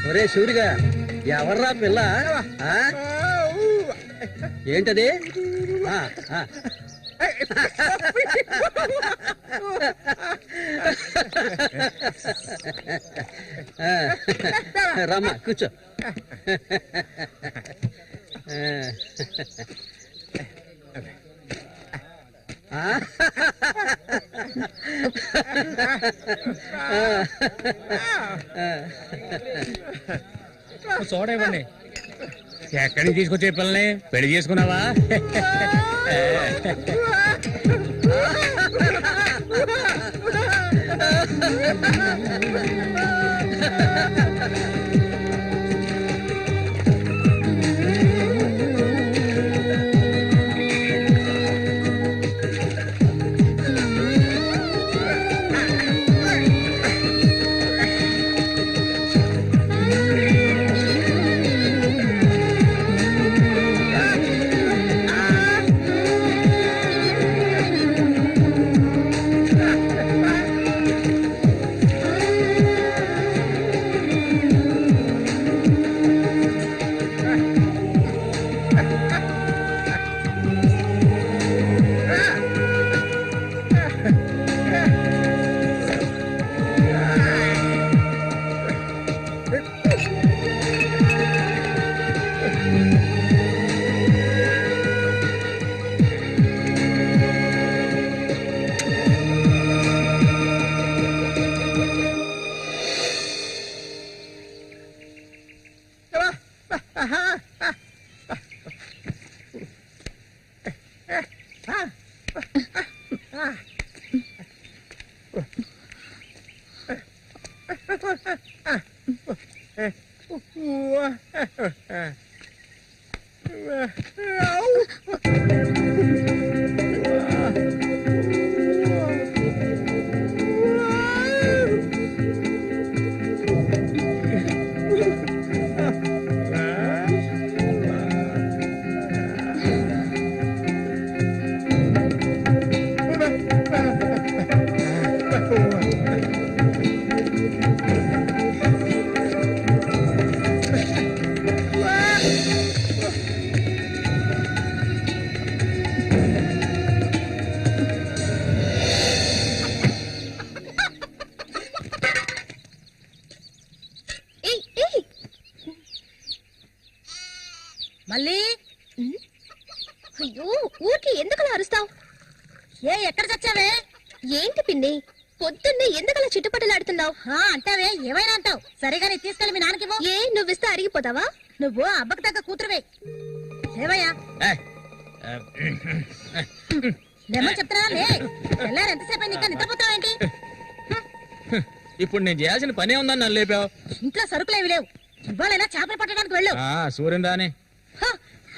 ఒరే సూరిగా, ఎవర్రా పిల్ల? ఏంటది? రమ్మా కూర్చో. చూడవండి, ఎక్కడికి తీసుకొచ్చే పిల్లని పెళ్లి చేసుకున్నావా? మళ్ళీ అయ్యో, ఊరికి ఎందుకలా అరుస్తావు? ఎక్కడ చచ్చావే? ఏంటి పిన్ని, పొద్దున్నే ఎందుకలా చుట్టుపట్టలాడుతున్నావు? అంటావే, ఏమైనా అంటావు. సరిగానే తీసుకెళ్ళి మీ నాన్నకివ్వు. ఏ, నువ్విస్తే అరిగిపోతావా? నువ్వు అబ్బకు తగ్గ కూతురువే. ఏవయ్యా లేమని చెప్తున్నా. ఎల్లారు ఎంతసేపు నీకు నిద్రపోతావేంటి? ఇప్పుడు నేను చేయాల్సిన పనే ఉందని నన్ను లేపావు. ఇంట్లో సరుకులేవి లేవు. ఇవాళైనా చేపలు పట్టడానికి వెళ్ళు. సూర్యుని రాని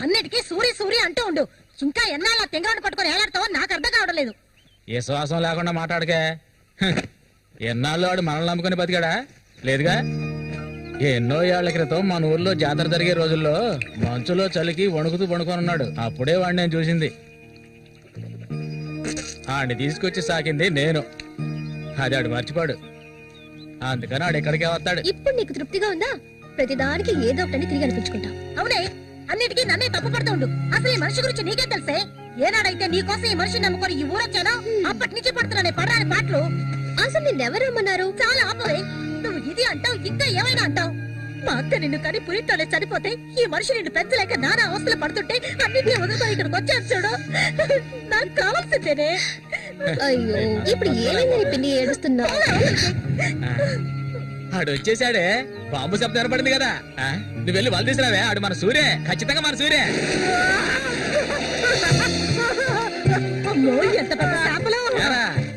అన్నిటికీ సూరి సూరి అంటూ ఉండు. ఇంకా ఎన్నాళ్ళ తెంగరాన్ని పట్టుకొని ఏలాడతావో నాకు అర్థం కావడం లేదు. ఏ శ్వాసం లేకుండా మాట్లాడకే. ఎన్నాళ్ళు వాడు మనల్ని నమ్ముకుని బతికాడా? లేదుగా. ఎన్నో ఏళ్ల క్రితం మన ఊర్లో జాతర జరిగే రోజుల్లో మంచులో చలికి వణుకుతూ పడుకొని ఉన్నాడు. అప్పుడే వాడిని నేను చూసింది. ఆడిని తీసుకొచ్చి సాకింది నేను. అది ఆడు మర్చిపోడు. అందుకని ఆడు ఎక్కడికే వస్తాడు. ఇప్పుడు నీకు తృప్తిగా ఉందా? ప్రతిదానికి ఏదో ఒకటి తిరిగి అనిపించుకుంటా. అవునే, అన్నిటికీ నన్నే తప్పు పడుతూ ఉండు. అసలు ఈ మనిషి గురించి నీకే తెలిసే. ఏనాడైతే నీకోసం ఈ మనిషిని నమ్ముకొని ఈ ఊరొచ్చానో అప్పటి నుంచి పడుతున్నానే పడరాని పాటలు. అసలు నిన్నెవరమ్మన్నారు? చాలా ఆపవే. నువ్వు ఇది అంటావు, ఇంకా ఏమైనా అంటావు. మా అక్క నిన్ను కని పురితోనే చనిపోతే ఈ మనిషి నిన్ను పెంచలేక నానా అవస్థలు పడుతుంటే అన్నింటినీ వదులుకొని ఇక్కడికి వచ్చాను చూడు. నాకు కావాల్సిందేనే. అయ్యో, ఇప్పుడు ఏమైంది పిన్ని ఏడుస్తున్నావు? ఆడు వచ్చేసాడే. బాంబు శబ్దం వినపడింది కదా. నువ్వు వెళ్ళి వాళ్ళు తీసుకురావే. ఆడు మన సూర్య, ఖచ్చితంగా మన సూర్య. ఎంత పెద్ద చేపలు!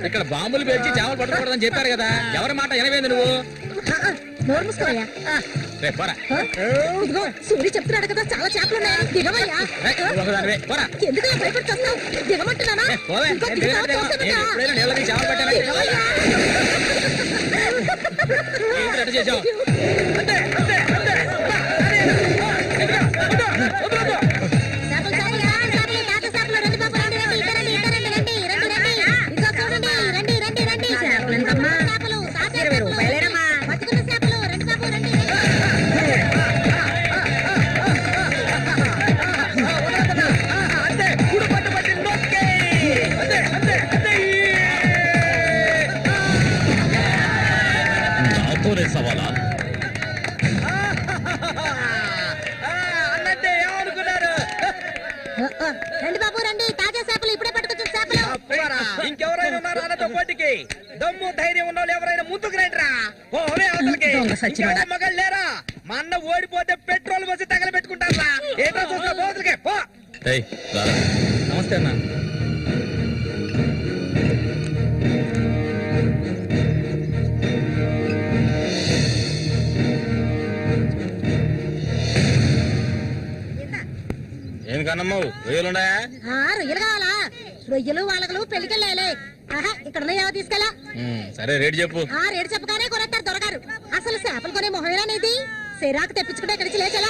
ఇక్కడ బాంబులు పేర్చి చేపలు పట్టుకోవడం చెప్పారు కదా. ఎవరి మాట వినవేంది నువ్వు? నోరు మూసుకోవయ్యా. రేయ్, పోరా. ఇదిగో సూరి చెప్తున్నాడు కదా చాలా చేపలు ఉన్నాయి, దిగవయ్యా. రేయ్, నువ్వు ఒకదానివే, పోరా. ఎందుకలా భయపడుతున్నావు? దిగమంటున్నానా? రేయ్, పోవే. ఇంకో నేను దిగుతావా? దిగను, తోసేను నేను కదా. ఎప్పుడైనా నీళ్ళకి చేపలు పట్టానా? దిగవయ్యా. ఏంటి అటు చేసావు? చేపలు సాయా, చేపలు, తాత చేపలు, రండి బాబు, రండి, రండి, ఇక రండి, ఇక రండి, రండి, రండి, రండి. ఇదిగో చూడండి, రండి, రండి, రండి. చేపలు ఎంతమ్మా? చేపలు, తాత చేపలు, బతుకున్న చేపలు, రండి బాబు, రండి, రండి. నాతోనే సవాలా? అన్నట్టే ఏమనుకున్నారు? రండి బాబు, రండి, తాజా చేపలు, ఇప్పుడే పట్టుకొచ్చిన చేపలు. అబ్బరా, ఇంకెవరైనా ఉన్నారా అన్నతో పోటీకి? దమ్ము ధైర్యం ఉన్న వాళ్ళు ఎవరైనా ముందుకు రండిరా. పోవే అవతలకి. ఇంకెవరో మగాళ్ళు లేరా? మా అన్న ఓడిపోతే పెట్రోల్ పోసి తగలబెట్టుకుంటారా? ఏదో చూస్తా పోతులకే పో. ఏయ్, రారా. నమస్తే అన్న. ఏం కన్నమ్మావు, రొయ్యలున్నాయా? రొయ్యలు కావాలా? రొయ్యలు వాళ్ళకలు పెళ్లికెళ్ళాలి. ఆహా, ఇక్కడ ఏవో తీసుకెళ్ళా. సరే, రేటు చెప్పు. రేటు చెప్పగానే కొనేస్తారు దొరగారు. అసలు చేపలు కొనే మొహమేనానేది? సిరాకు తెప్పించుకుంటే ఇక్కడి నుంచి లేచలా.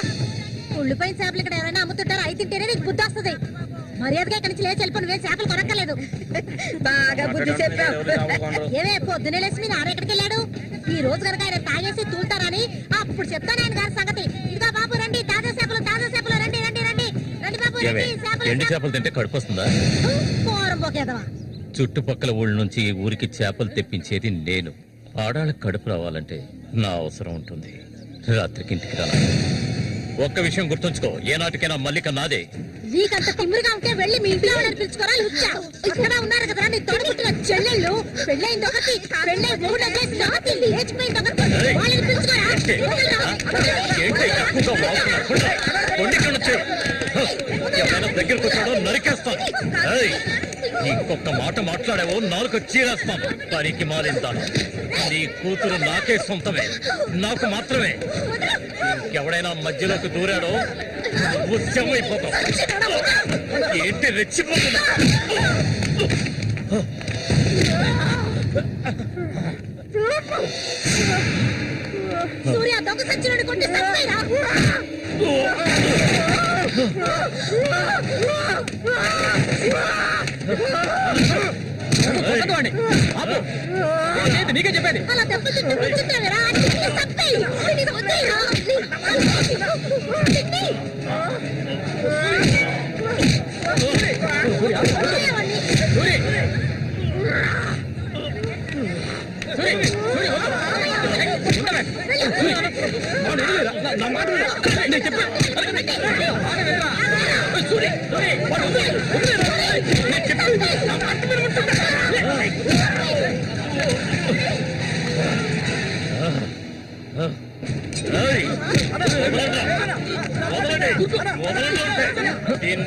ఉళ్ళిపోయిన చేపలు ఇక్కడ ఎవరైనా అమ్ముతుంటారు, అయి తింటేనే నీకు బుద్ధి వస్తుంది. మర్యాదగా ఇక్కడి నుంచి లేచి వెళ్ళిపోయి నువ్వేం చేపలు కొనక్కర్లేదు. బాగా బుద్ధి చెప్పావు. ఏమే పొద్దునే లేచి మీ నాన్న ఎక్కడికి వెళ్ళాడు? ఈ రోజు కనుక ఆయన తాగేసి తూలుతారని అప్పుడు చెప్తాను ఆయన గారి సంగతి. ఇదిగా బాబు, రండి, తాజా చేపలు, తాజా చేపలు, రండి, రండి, రండి, రండి బాబు, రండి. ఎండు చేపలు తింటే కడుపు వస్తుందా? పోరం పోకేదవా. చుట్టుపక్కల ఊళ్ళ నుంచి ఈ ఊరికి చేపలు తెప్పించేది నేను. ఆడాళ్ళకి కడుపు రావాలంటే నా అవసరం ఉంటుంది. రాత్రికి ఇంటికి రా. ఒక్క విషయం గుర్తుంచుకో, ఏనాటికైనా మల్లిక నాదే. నీకంత తిమ్మిరిగా ఉంటే వెళ్ళి మీ ఇంట్లో వాళ్ళని పిలుచుకోరా. లుచ్చా, ఇక్కడ ఉన్నారు కదా నీ తోడుపుట్టిన చెల్లెళ్ళు. పెళ్ళైంది ఒకటి, పెళ్ళై మూడు వచ్చేసి లేచిపోయింది ఒకటి. వాళ్ళని పిలుచుకోరా. ఏంటి ఎక్కువగా వాగుతున్నావు? కొండికి వచ్చాయి. ఎవరైనా దగ్గరకు వచ్చాడో నరికేస్తాను. ఏయ్, ఇంకొక మాట మాట్లాడావో నాలుగు చీరేస్తాను. పనికి మారిందాను. నీ కూతురు నాకే సొంతమే, నాకు మాత్రమే. ఇంకెవడైనా మధ్యలోకి దూరాడో ఉద్యమైపోతావు. ఏంటి రెచ్చిపోతున్నా? సూర్య దొంగ సచ్చినోడి కొట్టి చంపేరా. నీకే చెప్పేది. అలా దెబ్బతింటే కూర్చుంటావేరా. చంపేయి. నేను వద్దేరా.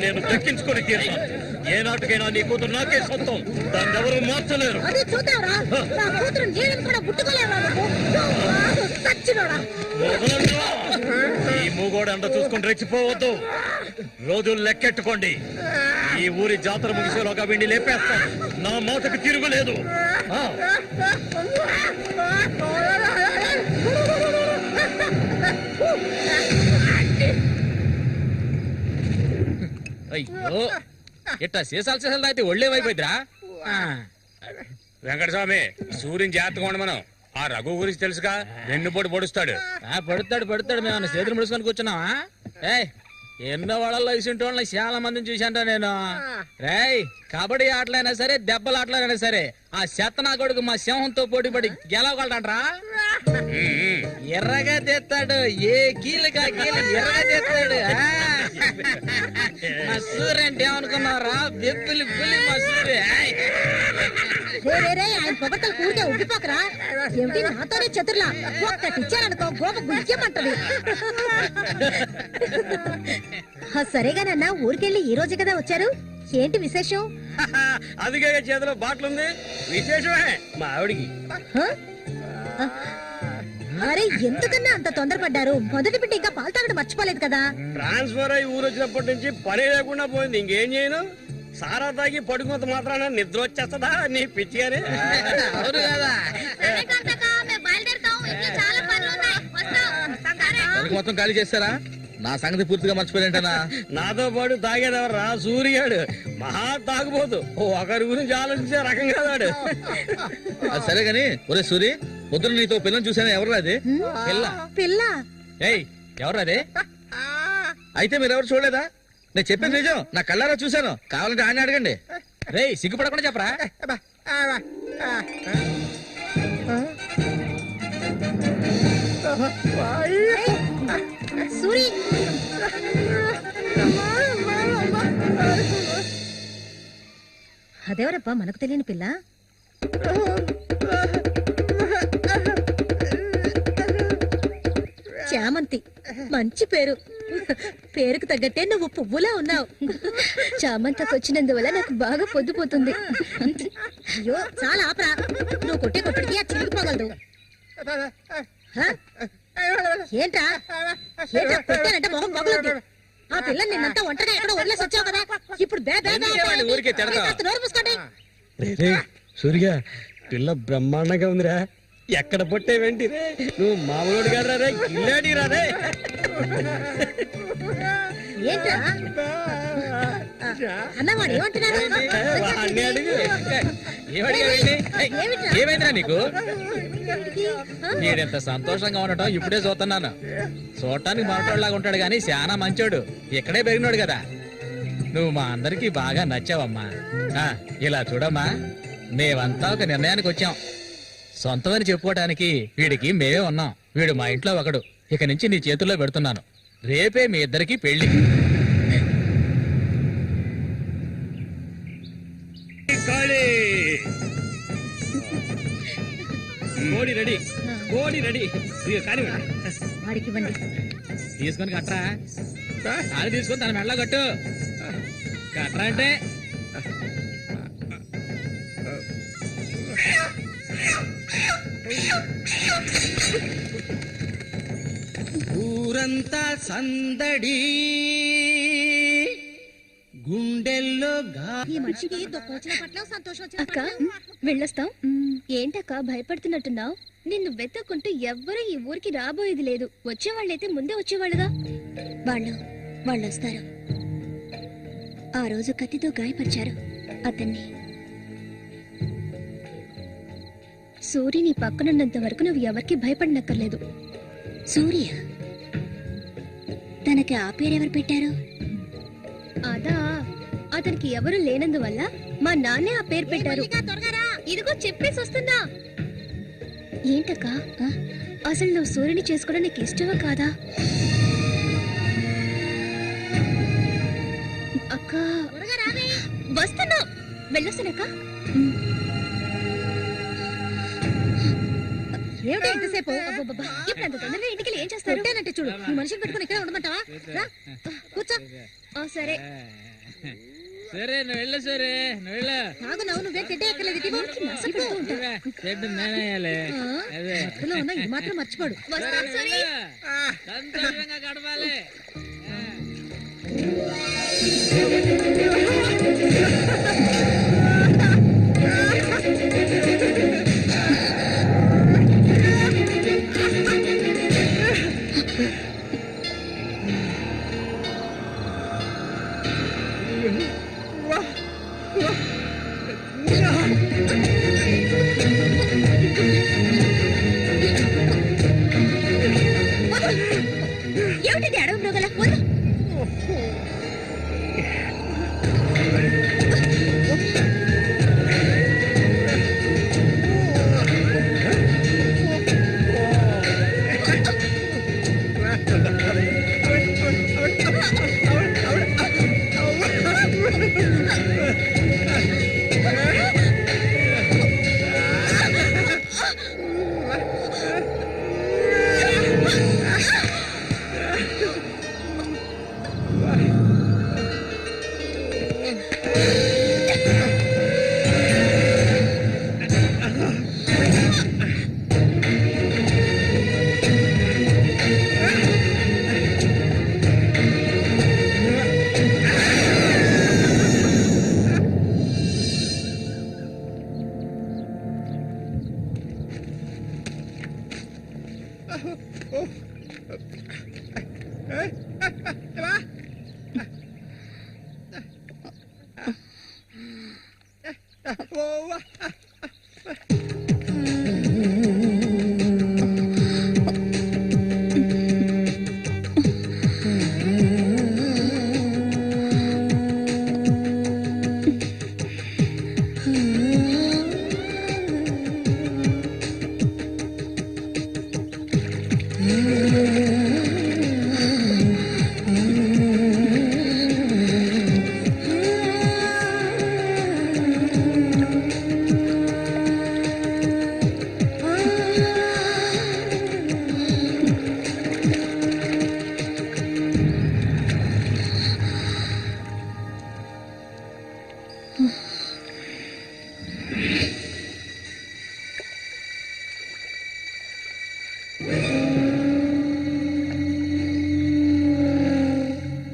నేను దక్కించుకొని తీరుతాను. ఏ నాటికైనా నీ కూతురు నాకే సొంతం. దాన్ని ఎవరు మార్చలేరు. అదే చూద్దాంరా. నా కూతురు నీళ్ళని కూడా ముట్టుకోలేవా నువ్వు? సచ్చినోడా. ఈ మూగోడు అంట చూసుకుని రెచ్చిపోవద్దు. రోజులు లెక్కెట్టుకోండి. ఈ ఊరి జాతర ముగిసేలోగా వీడిని లేపేస్తాను. నా మాటకు తిరుగులేదు. అయ్యో, ఇట్టా సీసాలు అయితే ఒళ్ళేమైపోయిద్దిరా. వెంకటస్వామి, సూర్యుని జాగ్రత్తగా ఉండమను. ఆ రఘు గురించి తెలుసుగా, వెన్నుపోటు పొడుస్తాడు. పడుతాడు. మేము చేతులు ముడుచుకొని కూర్చున్నావా? ఏయ్, ఎన్నో వాళ్ళల్లో ఇసుంటి వాళ్ళని చాలా మందిని చూశాంటా నేను. రేయ్, కబడ్డీ ఆటలైనా సరే, దెబ్బల ఆటలైనా సరే, ఆ శతనా కొడుకు మా సింహంతో పోటీపడి గెలవగలడంట్రా. ఎర్రగా తెస్తాడు. ఏ కీలుగా కీలు ఎర్రగా తెస్తాడు. మా సూర్య అంటే ఏమనుకున్నారా? బెబ్బిలి పులి మా సూర్య. ఆయన పొగట్టలు కూడితే ఉబ్బిపోకరా. ఏమిటి నాతోనే చతుర్లా? ఒక్కటి ఇచ్చారనుకో గోప గుయ్యమంటది. సరేగానన్నా, ఊరికెళ్ళి ఈ రోజు కదా వచ్చారు. ఏంటి విశేషం? అదిగే చేతిలో బాటలు ఉంది. విశేషమే మా ఆవిడికి. అరే ఎందుకన్నా అంత తొందరపడ్డారు? మొదటి బిడ్డ ఇంకా పాలు తాగడం మర్చిపోలేదు కదా. ట్రాన్స్ఫర్ అయ్యి ఊరు వచ్చినప్పటి నుంచి పని లేకుండా పోయింది. ఇంకేం చేయను? సారా తాగి పడుకున్నంత మాత్రాన నిద్ర వచ్చేస్తుందా నీ పిచ్చి అని? అవును కదా. మొత్తం ఖాళీ చేస్తారా? నా సంగతి పూర్తిగా మర్చిపోయింటనా? నాతో పాటు తాగేదెవర్రా? సూర్యాడు మహా తాగుపోతు. ఒకరి గురించి ఆలోచించే రకం కాదాడు. అది సరే గాని, ఒరే సూరి, పొద్దున నీతో పిల్లని చూసాను. ఎవరు అది? పిల్ల పిల్ల ఏయ్ ఎవరు అదే? అయితే మీరు ఎవరు చూడలేదా? నేను చెప్పేది నిజం, నా కళ్ళారా చూశాను. కావాలంటే ఆయన అడగండి. రేయ్ సిగ్గుపడకుండా చెప్పరా. సూరి అదేవరబ్బా మనకు తెలియని పిల్ల? చామంతి, మంచి పేరు. పేరుకు తగ్గట్టే నువ్వు పువ్వులా ఉన్నావు. చామంతకు వచ్చినందువల్ల నాకు బాగా పొద్దుపోతుంది. అయ్యో చాలా ఆపరా, నువ్వు కొట్టే కొట్టుడికి అది చిరిగిపోగలదు. హ? ఏంట్రా ఏంట్రా కొట్టానంటే మొహం మొగలదు. ఆ పిల్లని నిన్నంతా ఒంటరిగా ఎక్కడో వదిలేసి వచ్చావు కదా, ఇప్పుడు ఊరికే తిడతావా? నోరు మూసుకోండి. సూర్య పిల్ల బ్రహ్మాండంగా ఉందిరా. ఎక్కడ పొట్టేవేంటి రే? నువ్వు మామూలు కాదురా రే, గిల్లాడి రా రే. ఏంట్రా అన్నవాడు ఏమంటున్నాడు? వాడిని అడుగు. ఏమైందిరా నీకు? వీడెంత సంతోషంగా ఉండటం ఇప్పుడే చూస్తున్నాను. చూడటానికి మనటోళ్ళలాగా ఉంటాడు గాని చాలా మంచోడు. ఇక్కడే పెరిగినాడు కదా. నువ్వు మా అందరికి బాగా నచ్చావమ్మా. ఇలా చూడమ్మా, మేమంతా ఒక నిర్ణయానికి వచ్చాం. సొంతమని చెప్పుకోవటానికి వీడికి మేమే ఉన్నాం. వీడు మా ఇంట్లో ఒకడు. ఇక నుంచి నీ చేతుల్లో పెడుతున్నాను. రేపే మీ ఇద్దరికి పెళ్లి. కోడి రెడీ, కోడి రెడీ. కానీ వాడికి ఇవ్వండి. తీసుకొని కట్టరా. అది తీసుకొని తన మెడలో కట్టు. కట్టరా అంటే ఊరంతా సందడి, గుండెల్లో ఈ మనిషికి దుఃఖం వచ్చిన పట్ల సంతోషం వచ్చిన అక్క వెళ్ళొస్తాం. ఏంటక్క భయపడుతున్నట్టున్నావు? నిన్ను వెతకుంటూ ఎవ్వరూ ఈ ఊరికి రాబోయేది లేదు. వచ్చేవాళ్ళైతే ముందే వచ్చేవాళ్ళుగా. వాళ్ళు వస్తారు. ఆ రోజు కత్తితో గాయపరిచారు అతన్ని. సూర్య నీ పక్కనున్నంత వరకు నువ్వు ఎవరికి భయపడనక్కర్లేదు. సూర్య తనకి ఆ పేరెవరు పెట్టారు? అదా, అతనికి ఎవరు లేనందువల్ల మా నాన్నే ఆ పేరు పెట్టారు. ఇదిగో చెప్పేసి వస్తున్నా. ఏంటక్క, అసలు నువ్వు సూర్యుని చేసుకోవడం నీకు ఇష్టమా కాదా? అక్క వస్తున్నా, వెళ్ళొస్తానక్క. ఏమిటి ఎంతసేపు? ఇప్పుడు అంత తొందరగా ఇంటికి ఏం చేస్తారు? అంటే చూడు, ఈ మనిషిని పెట్టుకుని ఇక్కడ ఉండమంటావా? రా, కూర్చో. సరే సరే నువ్వు వెళ్ళు. సరే నువ్వు వెళ్ళు. ఆగు, నువ్వే తిట్టే ఎక్కలేదు. చెడ్డు నేనేయాలి. అదే మధ్యలో ఉన్న ఇది మాత్రం మర్చిపోడు. వస్తాను సూరి. సంతోషంగా గడపాలి. ఏమిటి అడవి మృగల?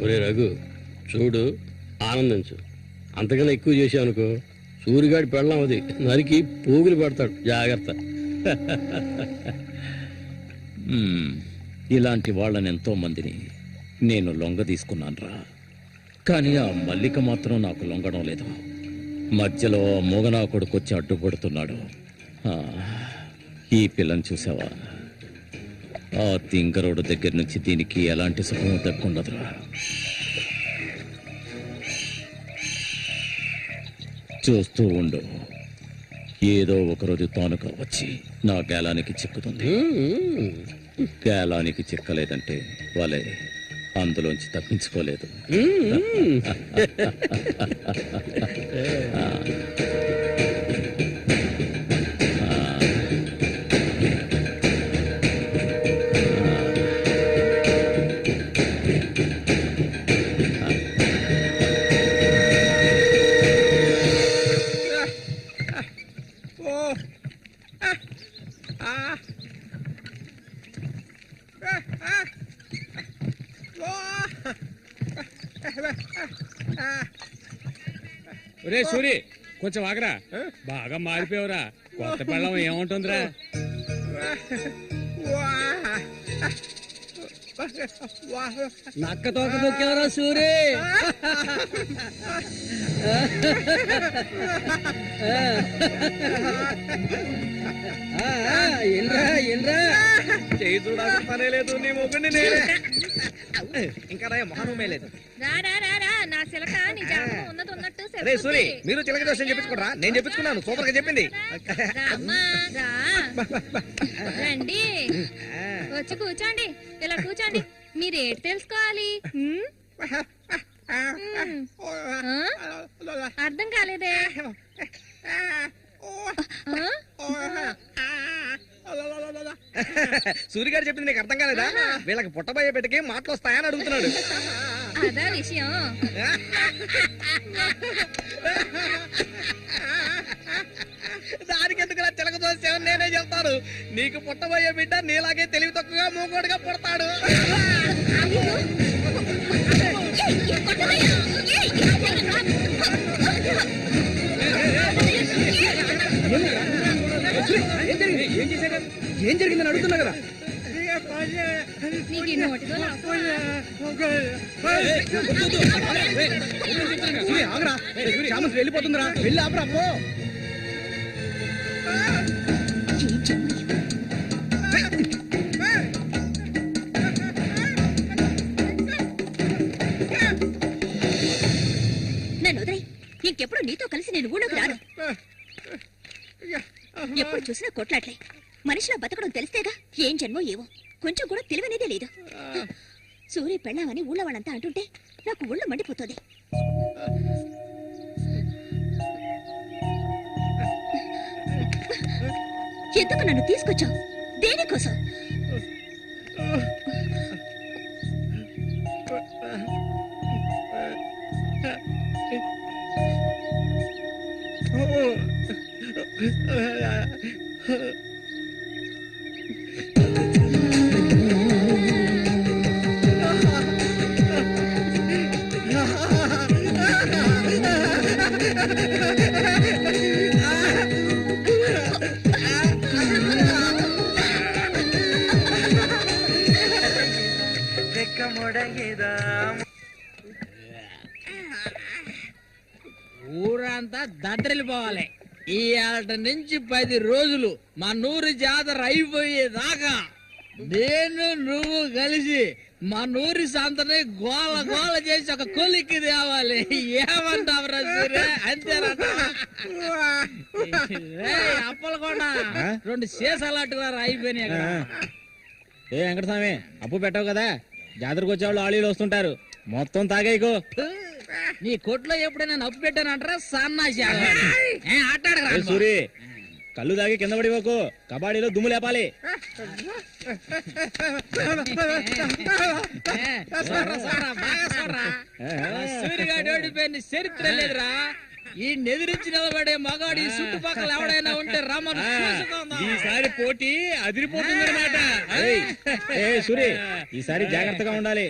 ఒరే రఘు చూడు, ఆనందించు. అంతకన్నా ఎక్కువ చేసావు అనుకో సూరిగాడి పెళ్ళం అది నరికి పోగులు పెడతాడు. జాగ్రత్త. ఇలాంటి వాళ్ళని ఎంతో మందిని నేను లొంగ తీసుకున్నానురా. కానీ ఆ మల్లిక మాత్రం నాకు లొంగడం లేదు. మధ్యలో మొగనా కొడుకొచ్చి అడ్డుపడుతున్నాడు. ఈ పిల్లని చూసావా? ఆ తింగరోడు దగ్గర నుంచి దీనికి ఎలాంటి సుఖం దక్కుండదురా. చూస్తూ ఉండు, ఏదో ఒకరోజు తానుక వచ్చి నా గేలానికి చిక్కుతుంది. గేలానికి చిక్కలేదంటే వాళ్ళే అందులోంచి తప్పించుకోలేదు. ఒరే సూరి, కొంచెం ఆగరా. బాగా మారిపోయావురా. కొత్త పెళ్ళం ఏముంటుందిరా? నక్క తోక దొక్కేవరా సూరి. ఎన్రా ఎన్రా చేయి చూడాల్సిన పనే లేదు. నీ మొగ్గుని నేనే ఇంకా మొహమే లేదు. రే సూరి, మీరు చిలక దోషం చెప్పించుకోరా. నేను చెప్పించుకున్నాను, సూపర్ గా చెప్పింది. రండి, వచ్చి కూర్చోండి. ఇలా కూర్చోండి. మీరేటి తెలుసుకోవాలి? అర్థం కాలేదే? సూరి గారు చెప్పింది నీకు అర్థం కాలేదా? వీళ్ళకి పుట్టబోయే బిడ్డకి మాటలు వస్తాయని అడుగుతున్నాడు. అదా విషయం. దానికి ఎందుకు చిలక దోషం నేనే చెప్తాను. నీకు పుట్టబోయే బిడ్డ నీలాగే తెలివి తక్కువగా మూకోడుగా పుడతాడు. ఏం జరిగిందని అడుగుతున్నా కదా. నీకు ఈ నోటితో వెళ్ళిపోతుందిరా, వెళ్ళి ఆపరా. పో. నన్ను వదిలేయ్. ఇంకెప్పుడు నీతో కలిసి నేను ఊళ్ళోకి రాను. ఎప్పుడు చూసినా కొట్లాట్లే. మనిషిలా బతకడం తెలిస్తేగా. ఏం జన్మో ఏవో, కొంచెం కూడా తెలివనేదే లేదు. సూర్య పెళ్ళామని ఊళ్ళో వాళ్ళంతా అంటుంటే నాకు ఊళ్ళో మండిపోతుంది. ఎందుకు నన్ను తీసుకొచ్చావు? దేనికోసం? ఊరంతా దద్దరిల్లిపోవాలి. ఈ ఆట నుంచి 10 రోజులు మా నూరు జాతర అయిపోయేదాకా నేను నువ్వు కలిసి మా నూరి సంతని గోల గోల చేసి ఒక కొలిక్కి తేవాలి. ఏమంటావురా సూర్య? అంతేనట. అప్పలకొండ 2 సీసాలట్టుగా అయిపోయినాయి అక్కడ. ఏ వెంకటస్వామి అప్పు పెట్టావు కదా, జాతరకు వచ్చేవాళ్ళు ఆళీలు వస్తుంటారు, మొత్తం తాగేయకు. నీ కొట్లో ఎప్పుడైనా నప్పు పెట్టానంటారా? సన్నాసి ఆటాడగా సూరి కళ్ళు తాగి కింద పడిపోకు, కబాడీలో దుమ్ము లేపాలి. సూర్యగాడు ఓడిపోయిన చరిత్ర లేదురా. ఈ నెదిరించి నిలబడే మగాడు ఈ చుట్టుపక్కల ఎవడైనా ఉంటే రమ్మను. ఈసారి పోటీ అదిరిపోతుందన్నమాట. సూరి ఈసారి జాగ్రత్తగా ఉండాలి.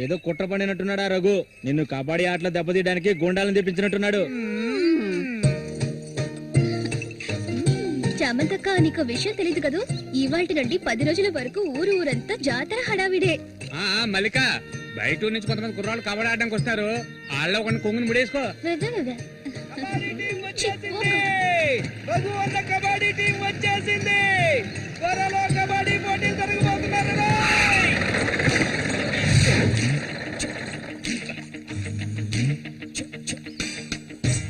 ఏదో కుట్ర పండినట్టున్నాడా రఘు, నిన్ను కబడ్డీ ఆటలో దెబ్బతీయడానికి గుండాలను తెప్పించినట్టున్నాడు. చామంతక్క, నీకు విషయం తెలీదు కదూ, ఇవాల్టి నుండి 10 రోజుల వరకు ఊరంతా జాతర హడావిడే. మల్లిక, బయట ఊరు నుంచి కొంతమంది కుర్రాళ్ళు కబడ్డీ ఆడడానికి వస్తారు, వాళ్ళ ఒక కొంగుని ముడేసుకో. కబడ్డీ టీం వచ్చేసింది. త్వరలో కబడ్డీ పోటీ జరగబోతున్నారు.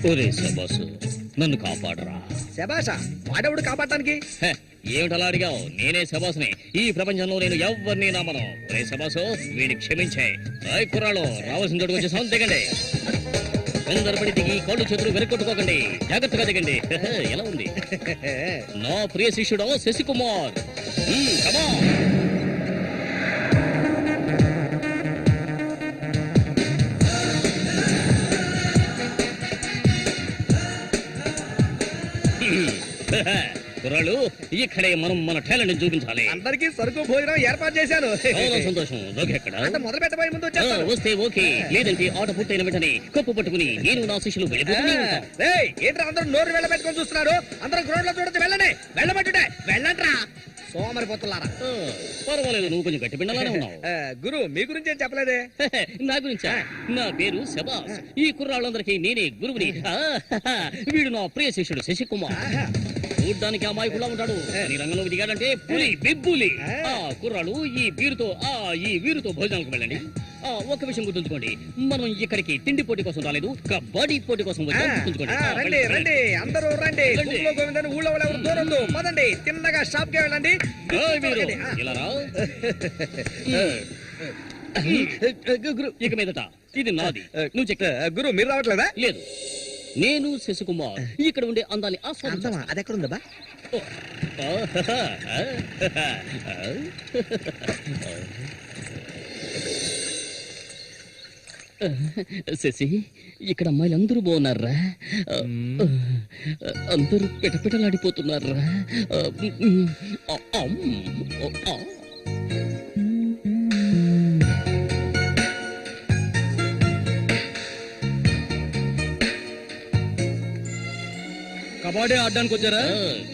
ఒరే శబాసు, నన్ను కాపాడరా. శబాషా, వాడెవడు కాపాడటానికి? ఏమిటలా అడిగావు? నేనే శబాసుని. ఈ ప్రపంచంలో నేను ఎవరిని నమ్మను. ఒరే శబాసు, వీడిని క్షమించే. కుర్రాళ్ళు రావాల్సిన చోటుకు వచ్చేసాం, దిగండి. తొందరపడి దిగి కాళ్ళు చేతులు వెనకొట్టుకోకండి, జాగ్రత్తగా దిగండి. ఎలా ఉంది నా ప్రియ శిష్యుడు శశికుమార్? కమాన్. కుర్రాళ్ళు, ఇక్కడే మనం మన టాలెంట్ చూపించాలి. అందరికీ సరుకు భోజనం ఏర్పాటు చేశాను. చాలా సంతోషం. ఎక్కడ మొదలు పెట్టబోయే ముందు వస్తే ఓకే, లేదంటే ఆట పూర్తయిన వెంటనే కప్పు పట్టుకుని నేను నా శిష్యులు వెళ్ళిపోతూనే ఉంటాం. ఏంట్రా అందరూ నోరు వెళ్ళబెట్టుకొని చూస్తున్నారు? అందరూ గ్రౌండ్ లో చూడొచ్చు, వెళ్ళండి. వెళ్ళబట్టుంటే వెళ్ళంట్రా సోమరిపోతున్నారా. పర్వాలేదు, నువ్వు కొంచెం గట్టి పిండాలనే ఉన్నావు. గురు, మీ గురించి ఏం చెప్పలేదే? నా గురించా? నా పేరు శబాస్. ఈ కుర్రాళ్ళందరికీ నేనే గురువుని. వీడు నా ప్రియ శిష్యుడు శశికుమార్. చూడ్డానికి అమాయకులా ఉంటాడు, నీ రంగంలోకి దిగాడంటే పులి బిబ్బులి. కుర్రాళ్ళు, ఈ వీరుతో భోజనాలకు వెళ్ళండి. ఒక విషయం గుర్తుంచుకోండి, మనం ఇక్కడికి తిండి పోటీ కోసం రాలేదు, కబడ్డీ పోటీ కోసం వచ్చాం. రండి రండి, అందరూ రండి. గోవిందని ఊళ్ళో వాళ్ళు ఎవరు దూరందు. పదండి, తిన్నగా షాప్ కి వెళ్ళండి. ఇలా రా. ఇక మీదట ఇది నాది. నువ్వు చెక్క. గురు, మీరు రావట్లేదా? లేదు, నేను శశికుమార్ ఇక్కడ ఉండే అందాన్ని ఆస్వాదించా. అది ఎక్కడుందా? శశి, ఇక్కడ అమ్మాయిలు అందరూ బాగున్నారా? అందరూ పిటపిటలాడిపోతున్నారా? కబడ్డీ ఆడడానికి వచ్చారా?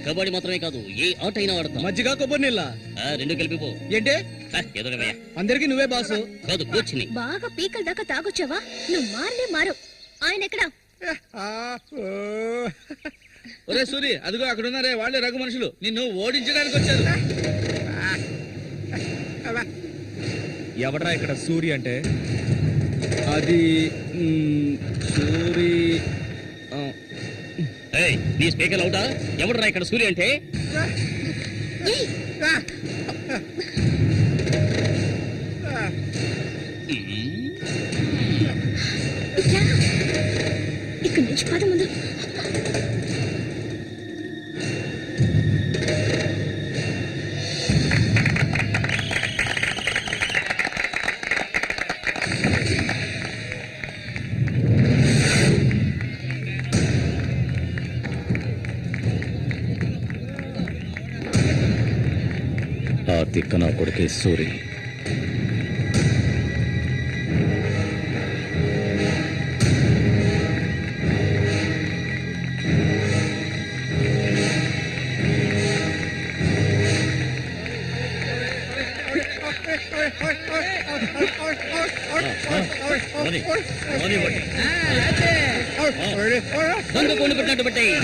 కబడ్డీ మాత్రమే కాదు, ఏ ఆట అయినా ఆడతాం. మజ్జిగ కొబ్బరి నీళ్ళ 2 కలిపిపో. ఏంటి? ఎదురవయ్యా. అందరికి నువ్వే బాసు కాదు, కోచ్ని. బాగా పీకల దాకా తాగొచ్చావా? నువ్వు మారు. ఆయన ఎక్కడా? ఒరే సూరి, అదిగో అక్కడ ఉన్నారే, వాళ్ళే రఘు మనుషులు, నిన్ను ఓడించడానికి వచ్చారు. ఎవడరా ఇక్కడ సూరి అంటే? అది సూరి. నీ స్పీకర్ అవుతా? ఎవడరా ఇక్కడ సూర్య అంటే? ఇక్కడి నుంచి పద ముందు. ఆ తిక్క నా కొడుకే సూరి. అది పోనివ్వండి. దొంగ కొండు పెట్టినట్టు పెట్టాయి.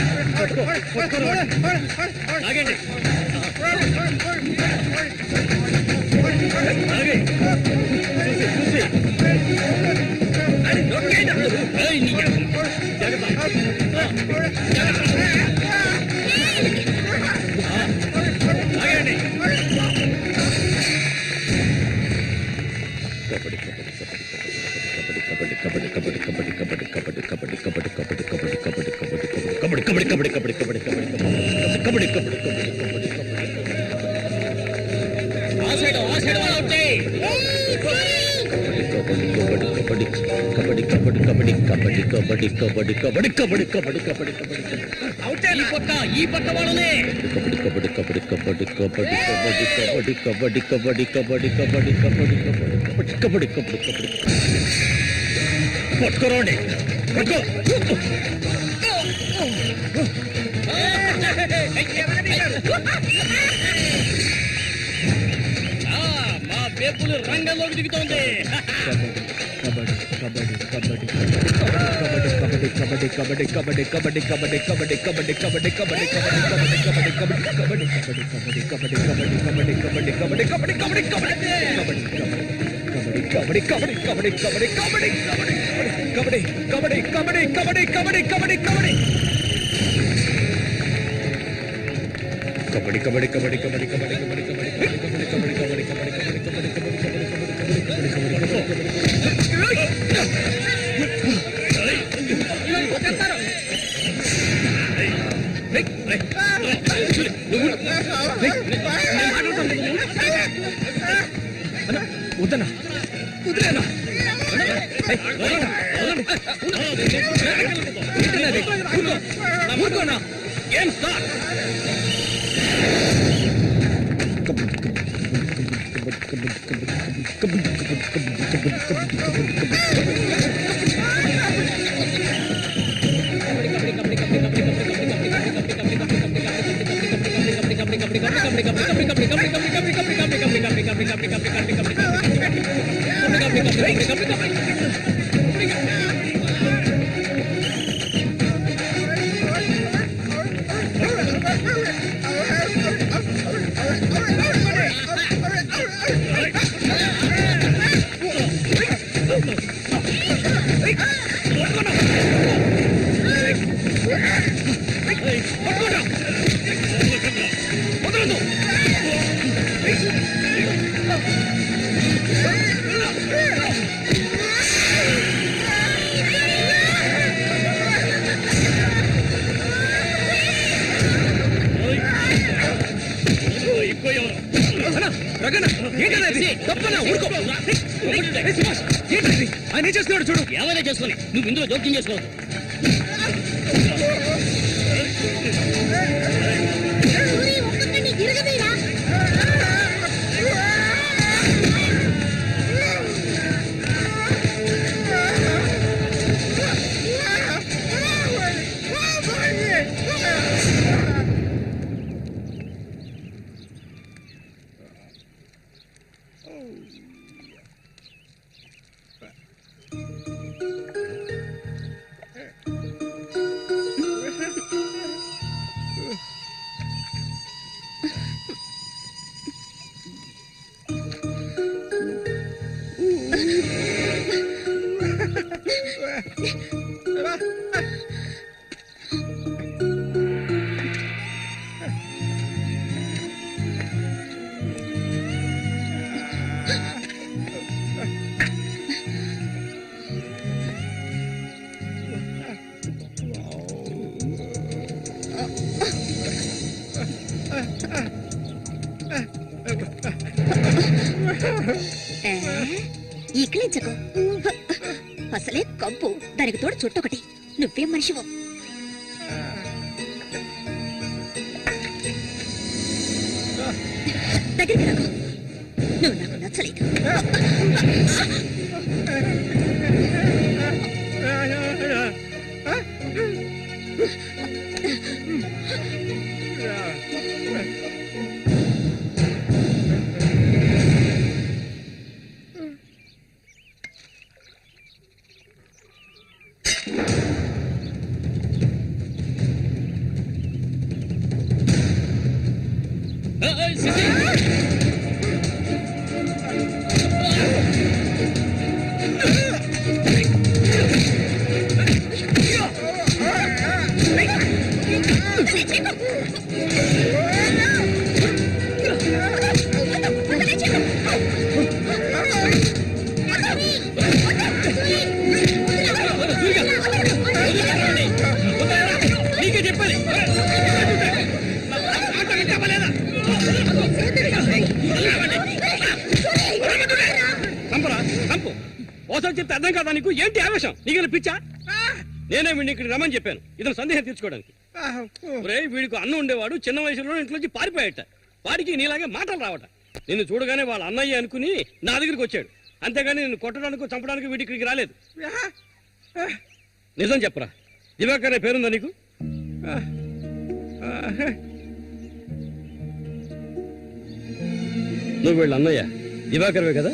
ఆగండి. ఏయ్, నీ ఆగండి. ఆ సైడ్ వాళ్ళు ఉంటే ఈ పక్క వాళ్ళనే పట్టుకోరండి. మా బేపులు రంగంలోకి దిగుతోంది. వద్దనా కుదిరేనా ఊరుకోనా ఏం సార్ ఆయన చేస్తున్నాడు చూడు. ఎవరైనా చేసుకొని నువ్వు ఇందులో జోక్యం చేసుకోవద్దు. ఇక్కలించకు, అసలే కంపు, దానికి తోడు చుట్టొకటి. నువ్వేం మనిషివో. దగ్గరికి రాకు, నువ్వు నాకు నచ్చలేదు. శశి నీకే చెప్పాలి చంపరా చంపు ఓసారి చెప్తే అర్థం కాదా నీకు? ఏంటి ఆవేశం? నీకు పిచ్చా? నేనే వీడిని ఇక్కడికి రమ్మని చెప్పాను ఇతను సందేహం తీర్చుకోవడానికి. వీడికి అన్నం ఉండేవాడు, చిన్న వయసులో ఇంట్లోంచి పారిపోయాట. వాడికి నీలాగే మాటలు రావట. నిన్ను చూడగానే వాళ్ళ అన్నయ్య అనుకుని నా దగ్గరికి వచ్చాడు, అంతేగాని నిన్ను కొట్టడానికి చంపడానికి వీడి ఇక్కడికి రాలేదు. నిజం చెప్పరా, దివాకర్ అనే పేరుందా నీకు? నువ్వు వీళ్ళ అన్నయ్య దివాకర్వే కదా?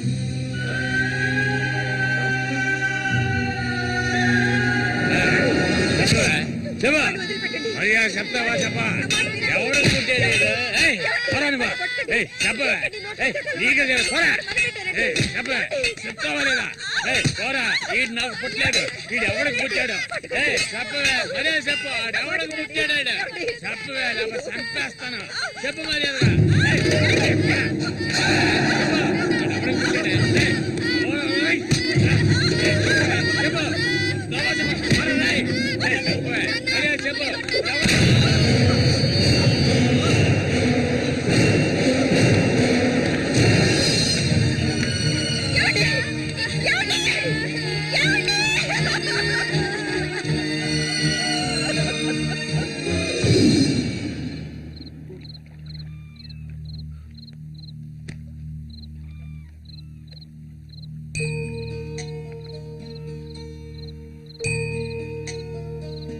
చెప్తావా చెప్పా? ఎవరు చెప్తావా లేదా? పోరా, వీడు నాకు పుట్టలేదు, వీడు ఎవడికి పుట్టాడు? చెప్పవే, మరే చెప్పు, ఎవడికి పుట్టాడు? చెప్పవే, లేకపోతే చంపేస్తాను. చెప్పు మరి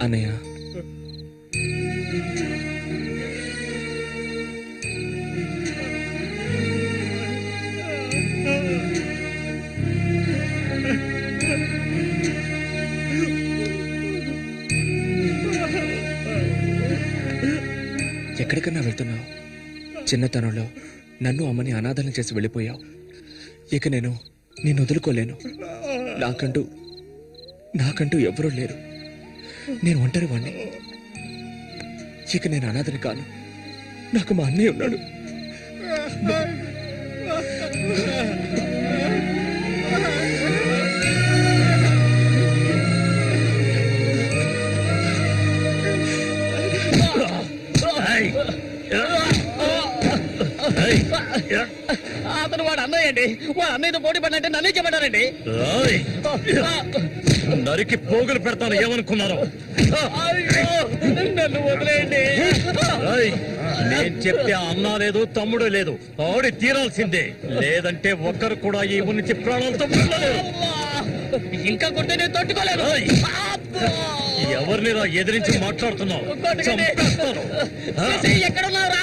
అన్నయ్య, ఎక్కడికన్నా వెళ్తున్నావు? చిన్నతనంలో నన్ను అమ్మని అనాథలను చేసి వెళ్ళిపోయావు. ఇక నేను నిన్ను వదులుకోలేను. నాకంటూ ఎవరూ లేరు. నేను ఒంటరి వాణ్ణి. ఇక నేను అనాథని కాను. నాకు మా అన్నయ్య ఉన్నాడు. అతను వాడు అన్నయ్య అండి. వాడు అన్నయ్యతో పోటీ పడినట్టే నన్నే చెప్పాడండి. నరికి పోగులు పెడతాను ఏమనుకున్నారు? నన్ను వదిలేయండి. నేను చెప్తే అన్నా లేదు, తమ్ముడు లేదు, ఆడి తీరాల్సిందే. లేదంటే ఒక్కరు కూడా ఈ ఊరి నుంచి ప్రాణాలతో ఉండలేరు. ఇంకా కొట్టే నేను తట్టుకోలేను. ఎవరిని రా ఎదిరించి మాట్లాడుతున్నావు? చంపేస్తాను. ఎక్కడున్నారా?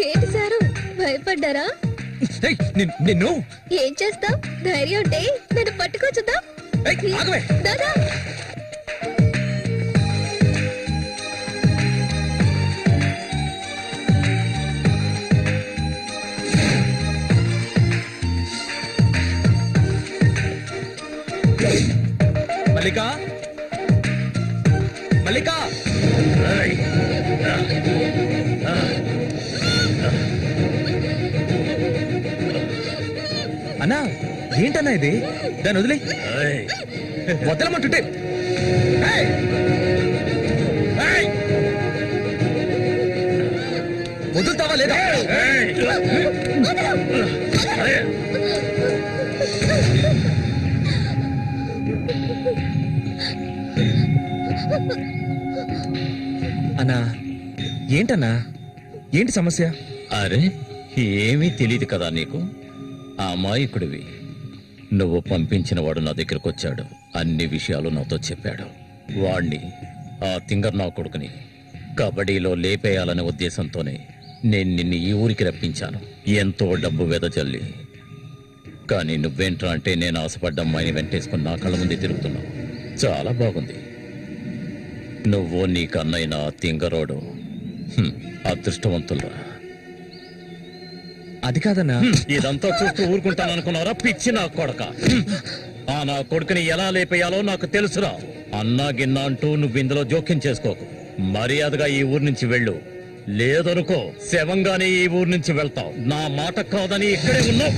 ఏంటి సారు, భయపడ్డారా? నిన్ను ఏం చేస్తావ్? ధైర్యం ఉంటే నన్ను పట్టుకోవచ్చుదా? దాదా, మల్లికా, మల్లికా, అన్నా ఏంటన్నా ఇది? దాన్ని వదిలే. వదలమంటుంటే వదులుతావా లేదా? అన్నా ఏంటన్నా, ఏంటి సమస్య? అరే ఏమీ తెలియదు కదా నీకు? ఆ అమాయకుడివి నువ్వు పంపించిన వాడు నా దగ్గరకు వచ్చాడు, అన్ని విషయాలు నాతో చెప్పాడు. వాణ్ణి, ఆ తింగర్ నా కొడుకుని కబడ్డీలో లేపేయాలనే ఉద్దేశంతోనే నేను నిన్ను ఈ ఊరికి రప్పించాను, ఎంతో డబ్బు వెదజల్లి. కానీ నువ్వేంట్రా అంటే నేను ఆశపడ్డ అమ్మాయిని వెంటేసుకుని నా కళ్ళ ముందే తిరుగుతున్నావు. చాలా బాగుంది. నువ్వు నీ కన్నైన తింగరోడు అదృష్టవంతులరా. అది కాదన్నా. ఇదంతా చూస్తూ ఊరుకుంటాననుకున్నారా పిచ్చి నా కొడక? ఆ నా కొడుకుని ఎలా లేపేయాలో నాకు తెలుసురా. అన్నా గిన్నా అంటూ నువ్వు ఇందులో జోక్యం చేసుకోకు. మర్యాదగా ఈ ఊరు నుంచి వెళ్ళు, లేదనుకో శవంగానే ఈ ఊరు నుంచి వెళ్తావు. నా మాట కాదని ఇక్కడే ఉన్నావు.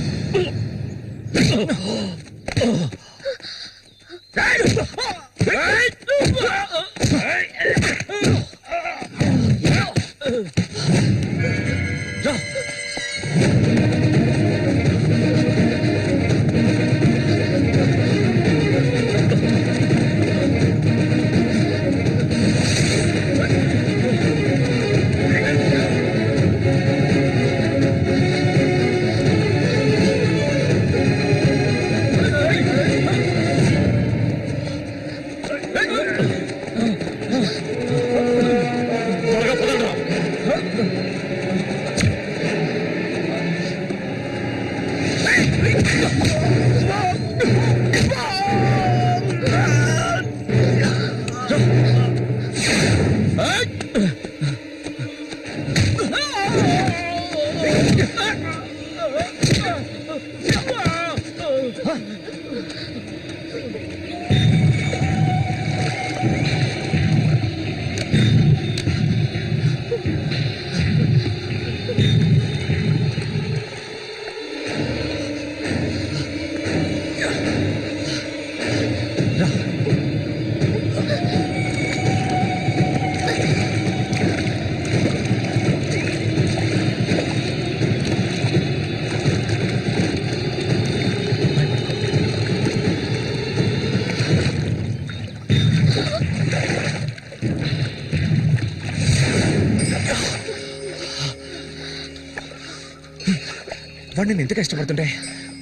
వాడిని ఎంత కష్టపడుతుంటే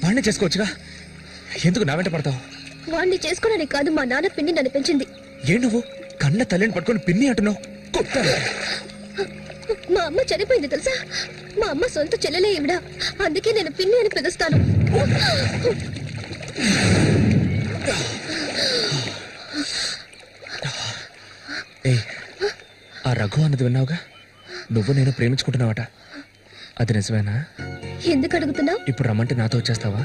వాడిని చేసుకోవచ్చుగా, ఎందుకు నా వెంట పడతావు? వాడిని చేసుకోవడానికి కాదు, మా నాన్న పిన్ని నన్ను పెంచింది. ఏ నువ్వు కన్న తల్లిని పట్టుకొని పిన్ని అంటున్నావు? మా అమ్మ చనిపోయింది తెలుసా? మా అమ్మ సొంత చెల్లెలే ఈవిడ, అందుకే నేను పిన్ని అని పిలుస్తాను. ఏ ఆ రఘు అన్నది విన్నావుగా? నువ్వు నేను ప్రేమించుకుంటున్నావట, అది నిజమేనా? ఎందుకు అడుగుతున్నావు? ఇప్పుడు రమ్మంటే నాతో వచ్చేస్తావా?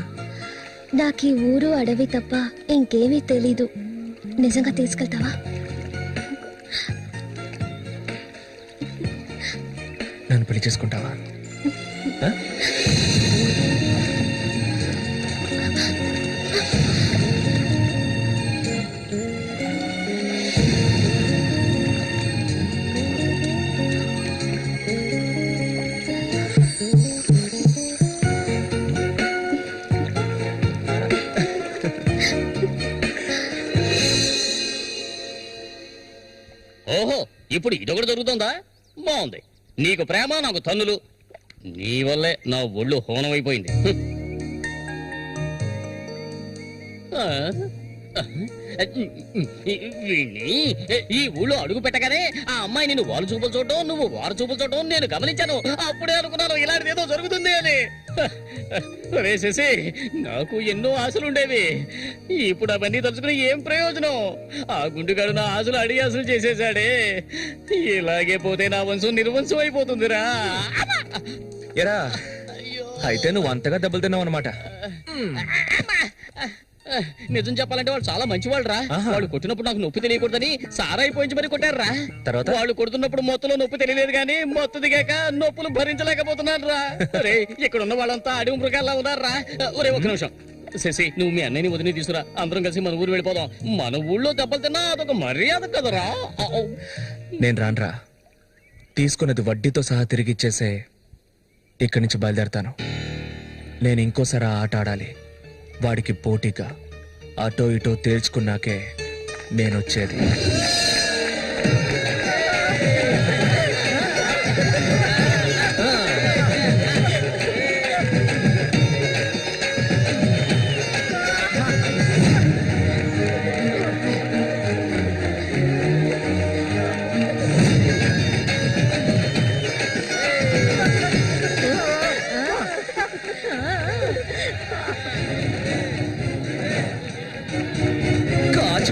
నాకు ఈ ఊరు అడవి తప్ప ఇంకేమీ తెలీదు. నిజంగా తీసుకెళ్తావా? నన్ను పెళ్లి చేసుకుంటావా? ఓహో, ఇప్పుడు ఇదొకటి జరుగుతుందా? బాగుంది. నీకు ప్రేమ, నాకు తన్నులు. నీ వల్లే నా ఒళ్ళు హోనమైపోయింది. ఈ ఊళ్ళో అడుగు పెట్టగానే ఆ అమ్మాయి నేను వారు చూపులు చూడటం, నువ్వు వారు చూపులు చూడటం నేను గమనించాను. అప్పుడే అనుకున్నాను ఇలాంటిది ఏదో జరుగుతుంది అని. శశి, నాకు ఎన్నో ఆశలుండేవి. ఇప్పుడు అవన్నీ తలుచుకుని ఏం ప్రయోజనం? ఆ గుండుగాడు నా ఆశలు అడిగి ఆశలు చేసేసాడే. ఇలాగే పోతే నా వంశం నిర్వంశం అయిపోతుందిరా. ఎరా, అయితే నువ్వు అంతగా దెబ్బలు తిన్నావు అనమాట. నిజం చెప్పాలంటే వాళ్ళు చాలా మంచి వాళ్ళు రా. వాళ్ళు కొట్టినప్పుడు నాకు నొప్పి తెలియకూడదని సారాయి పోయించి మరి కొట్టారు రా. తర్వాత వాళ్ళు కొడుతున్నప్పుడు మొత్తంలో నొప్పి తెలియలేదు కానీ మొత్తం దిగాక నొప్పులు భరించలేకపోతున్నారు రా. ఒరే, ఇక్కడ ఉన్న వాళ్ళంతా అడవి మృగాల్లా ఉన్నారు రా. ఒరే, ఒక నిమిషం. శశి, నువ్వు మీ అన్నయ్యని వదిలి తీసుకురా, అందరం కలిసి మన ఊరు వెళ్ళిపోదాం. మన ఊళ్ళో దెబ్బలు తిన్నా అదొక మర్యాద కదరా. నేను రానురా, తీసుకున్నది వడ్డీతో సహా తిరిగి ఇచ్చేసే ఇక్కడి నుంచి బయలుదేరతాను. నేను ఇంకోసారి ఆ ఆట ఆడాలి. వాడికి పోటీగా అటో ఇటో తేల్చుకున్నాకే నేనొచ్చేది.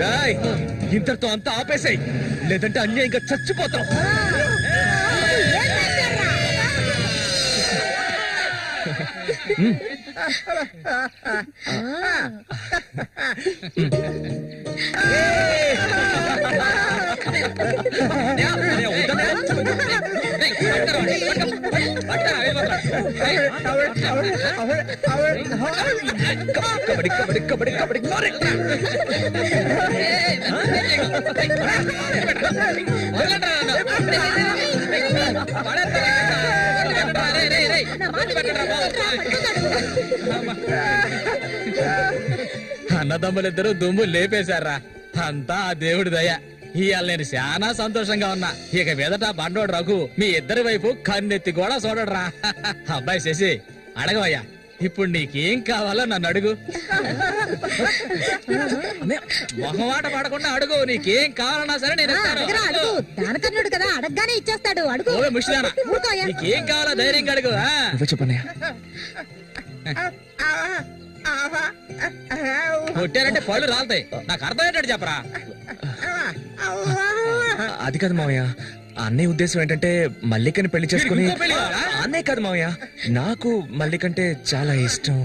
రాయ్ ఇంతటితో అంతా ఆపేసాయి, లేదంటే అన్యాయంగా చచ్చిపోతాం. కబడ్డీ కబడ్డీ కబడ్డీ కబడ్డీ అన్నదమ్ములిద్దరూ దుమ్ము లేపేశారా, అంతా ఆ దేవుడి దయ. ఇవాళ నేను చాలా సంతోషంగా ఉన్నా. ఇక మీదట బండోడు రఘు మీ ఇద్దరి వైపు కన్నెత్తి కూడా చూడడరా. అబ్బాయి శశి, అడగవయ్యా, ఇప్పుడు నీకేం కావాలో నన్ను అడుగు. మొహమాట పడకుండా అడుగు, నీకేం కావాలన్నా సరే నేను ఇస్తాను. దానకన్నుడు కదా, అడగగానే ఇచ్చేస్తాడు. అడుగు. ఓవే ముష్టిదానా, నీకేం కావాలో ధైర్యంగా అడుగు. చెప్పన్నయ్య. కొట్టారంటే పళ్ళు రాలుతాయి. నాకు అర్థమయ్యేటట్టు చెప్పరా. అది కాదు మావయ్య, అన్నయ్య ఉద్దేశం ఏంటంటే మల్లికని పెళ్లి చేసుకుని. అన్నయ్య కాదు మావయ్య, నాకు మల్లికంటే చాలా ఇష్టం.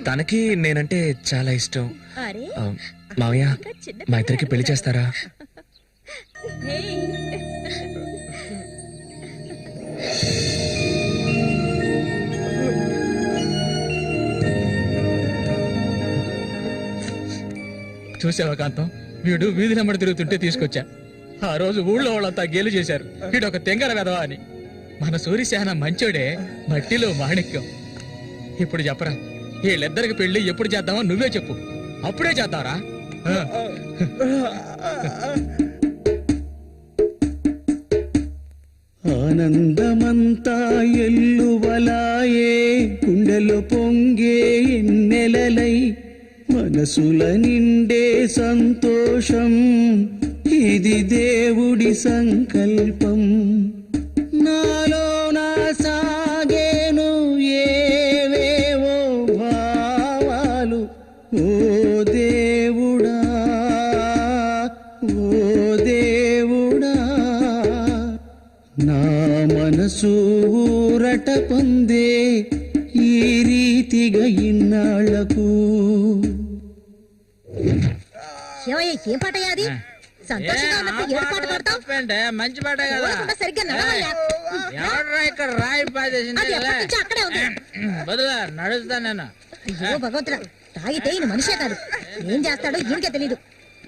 తనకి నేనంటే చాలా ఇష్టం. మావయ్య, మా ఇద్దరికి పెళ్లి చేస్తారా? చూసావా కాంతం, వీడు వీధి నెంబడి తిరుగుతుంటే తీసుకొచ్చా. ఆ రోజు ఊళ్ళో వాళ్ళంతా గేలు చేశారు, వీడు ఒక తెంగర వెధవా అని. మన సూర్యశాన మంచోడే, మట్టిలో మాణిక్యం. ఇప్పుడు చెప్పరా, వీళ్ళిద్దరికి పెళ్లి ఎప్పుడు చేద్దామో నువ్వే చెప్పు, అప్పుడే చేద్దాంరా. ఆనందమంతా ఎల్లువలాయే, గుండెలో పొంగే ఎన్నెలలై, మనసుల నిండే సంతోషం, ఇది దేవుడి సంకల్పం. నాలో నా సాగేను ఏవేవో భావాలు, ఓ దేవుడా, ఓ దేవుడా, నా మనసు ఊరట పొందే ఈ రీతిగా ఇన్నాళ్లకు. ఏం పాట అది? సంతోషంగా ఉన్నప్పుడు ఏడు పాట పాడతావు? మంచి పాట కదా, సరిగ్గా నడవయ్యా. ఎవడరా ఇక్కడ రాయి పాదేసింది? అక్కడే ఉంది. బదులా నడుస్తా నేను. అయ్యో భగవంతుడా, తాగితే ఈయన మనిషే కాదు, ఏం చేస్తాడో ఈయనకే తెలీదు.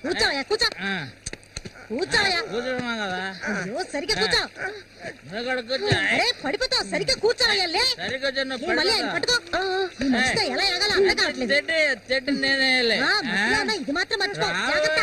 కూర్చోవయ్యా, కూర్చో. కూర్చోవయ్యా. కూర్చున్నా కదా. అయ్యో సరిగ్గా కూర్చో. కూర్చో. అరే పడిపోతావు, సరిగ్గా కూర్చోవయ్యా. లే మళ్ళీ ఆయన పట్టుకో. ఈ మనిషితో ఎలా ఎగాలో అర్థం కావట్లేదు. చెట్టు నేనే ఇది మాత్రం మర్చిపో, జాగ్రత్త.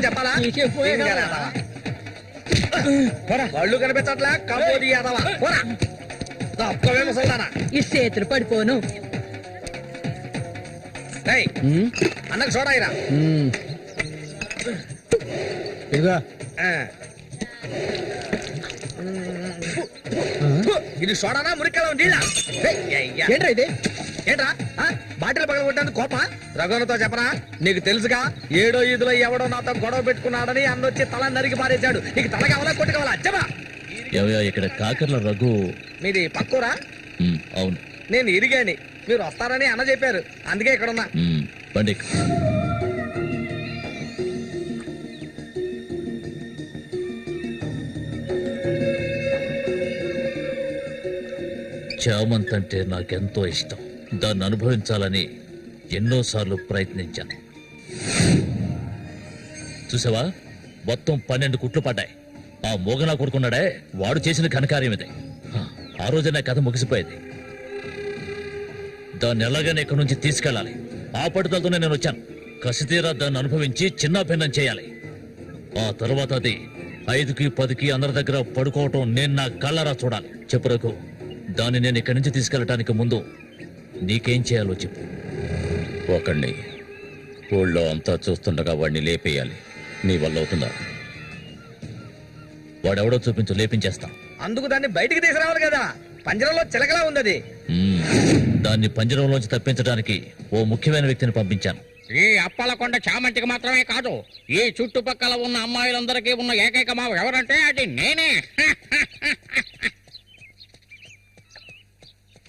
చెప్పాలా? కళ్ళు కనిపించట్లే, కబోది యాదవా. ఈ చేతులు పడిపోను. అన్నకు చూడాయిరా. ఇది సోడానా మురికలో నీళ్ళ? ఏంట్రా ఇది? ఏంట్రా బాటిల్ పగల కొట్టేందుకు కోప? రఘునతో చెప్పరా, నీకు తెలుసుగా ఏడో ఈదులో ఎవడో నాతో గొడవ పెట్టుకున్నాడని అన్నొచ్చి తల నరికి పారేశాడు. నీకు తల కావాలా కొట్టు కావాలా? చెప్పరా. ఏవయ్యా ఇక్కడ కాకర్ల రఘు? మీది పక్కూరా? అవును. నేను ఇరిగాని, మీరు వస్తారని అన్న చెప్పారు, అందుకే ఇక్కడ ఉన్నా. బండి. చామంతి అంటే నాకెంతో ఇష్టం. దాన్ని అనుభవించాలని ఎన్నోసార్లు ప్రయత్నించాను. చూసావా, మొత్తం 12 కుట్లు పడ్డాయి. ఆ మోగనా కొడుకున్నాడే, వాడు చేసిన ఘనకార్యం ఇదే. ఆ రోజే నా కథ ముగిసిపోయేది. దాన్ని ఎలాగైనా ఇక్కడి నుంచి తీసుకెళ్ళాలి. ఆ పట్టుదలతోనే నేను వచ్చాను. కసితీరా దాన్ని అనుభవించి చిన్న భిన్నం చేయాలి. ఆ తర్వాత అది 5కి 10కి అందరి దగ్గర పడుకోవటం నేను నా కళ్ళరా చూడాలి. చెప్పు రఘు, దాన్ని నేను ఇక్కడి నుంచి తీసుకెళ్ళటానికి ముందు నీకేం చేయాలో చెప్పు. ఒకడిని ఊళ్ళో అంతా చూస్తుండగా వాడిని లేపేయాలి. నీ వల్ల అవుతుందా? వాడెవడో చూపించు, లేపించేస్తా. అందుకు దాన్ని బయటికి తీసుకురావాలి కదా, పంజరంలో చిలకలా ఉంది. దాన్ని పంజరంలోంచి తప్పించడానికి ఓ ముఖ్యమైన వ్యక్తిని పంపించాను. ఈ అప్పలకొండ చామంతికి మాత్రమే కాదు, ఈ చుట్టుపక్కల ఉన్న అమ్మాయిలందరికీ ఉన్న ఏకైక మావ ఎవరంటే అది నేనే.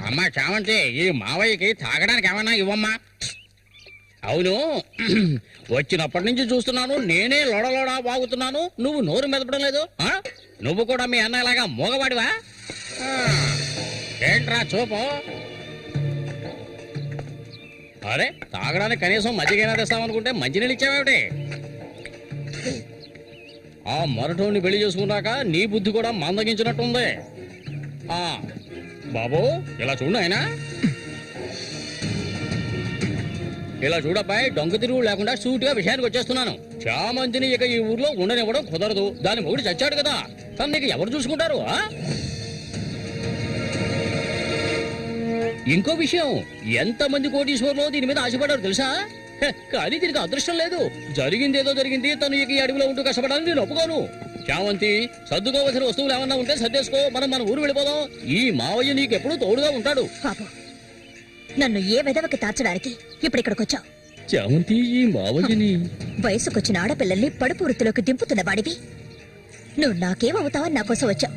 అమ్మా చామంతి, ఈ మావయ్యకి తాగడానికి ఏమన్నా ఇవ్వమ్మా. అవును, వచ్చినప్పటి నుంచి చూస్తున్నాను, నేనే లోడలోడా వాగుతున్నాను, నువ్వు నోరు మెదపడం లేదు. నువ్వు కూడా మీ అన్నలాగా మోగవాడివా? ఏంట్రా చూపు? అరే, తాగడానికి కనీసం మజ్జిగైనా తెస్తామనుకుంటే మంచినీళ్ళు ఇచ్చావేమిటి? ఆ మొరటోని పెళ్లి చేసుకున్నాక నీ బుద్ధి కూడా మందగించినట్టుంది. బాబు, ఇలా చూడు ఆయన, ఇలా చూడబ్బాయి, దొంగ తిరుగు లేకుండా సూటిగా విషయానికి వచ్చేస్తున్నాను. చామంతిని ఇక ఈ ఊర్లో ఉండనివ్వడం కుదరదు. దాని మొగుడు చచ్చాడు కదా, తను నీకు ఎవరు చూసుకుంటారు? ఇంకో విషయం, ఎంతమంది కోటీశ్వర్లో దీని మీద ఆశపడ్డారు తెలుసా? కానీ దీనికి అదృష్టం లేదు. జరిగిందేదో జరిగింది, తను ఇక ఈ అడవిలో ఉంటూ కష్టపడాలని నేను ఒప్పుకోను. చామంతి, సర్దుకోవలసిన వస్తువులు ఏమన్నా ఉంటే సర్దేసుకో, మనం మన ఊరు వెళ్ళిపోదాం. ఈ మావయ్య నీకు ఎప్పుడు తోడుగా ఉంటాడు. నన్ను ఏ విధవకి తార్చడానికి ఇప్పుడు ఇక్కడికి వచ్చావు? చామంతి, ఈ మావయ్యని వయసుకొచ్చిన ఆడపిల్లల్ని పడుపు వృత్తిలోకి దింపుతున్న వాడివి నువ్వు నాకేమవుతావని నా కోసం వచ్చావు.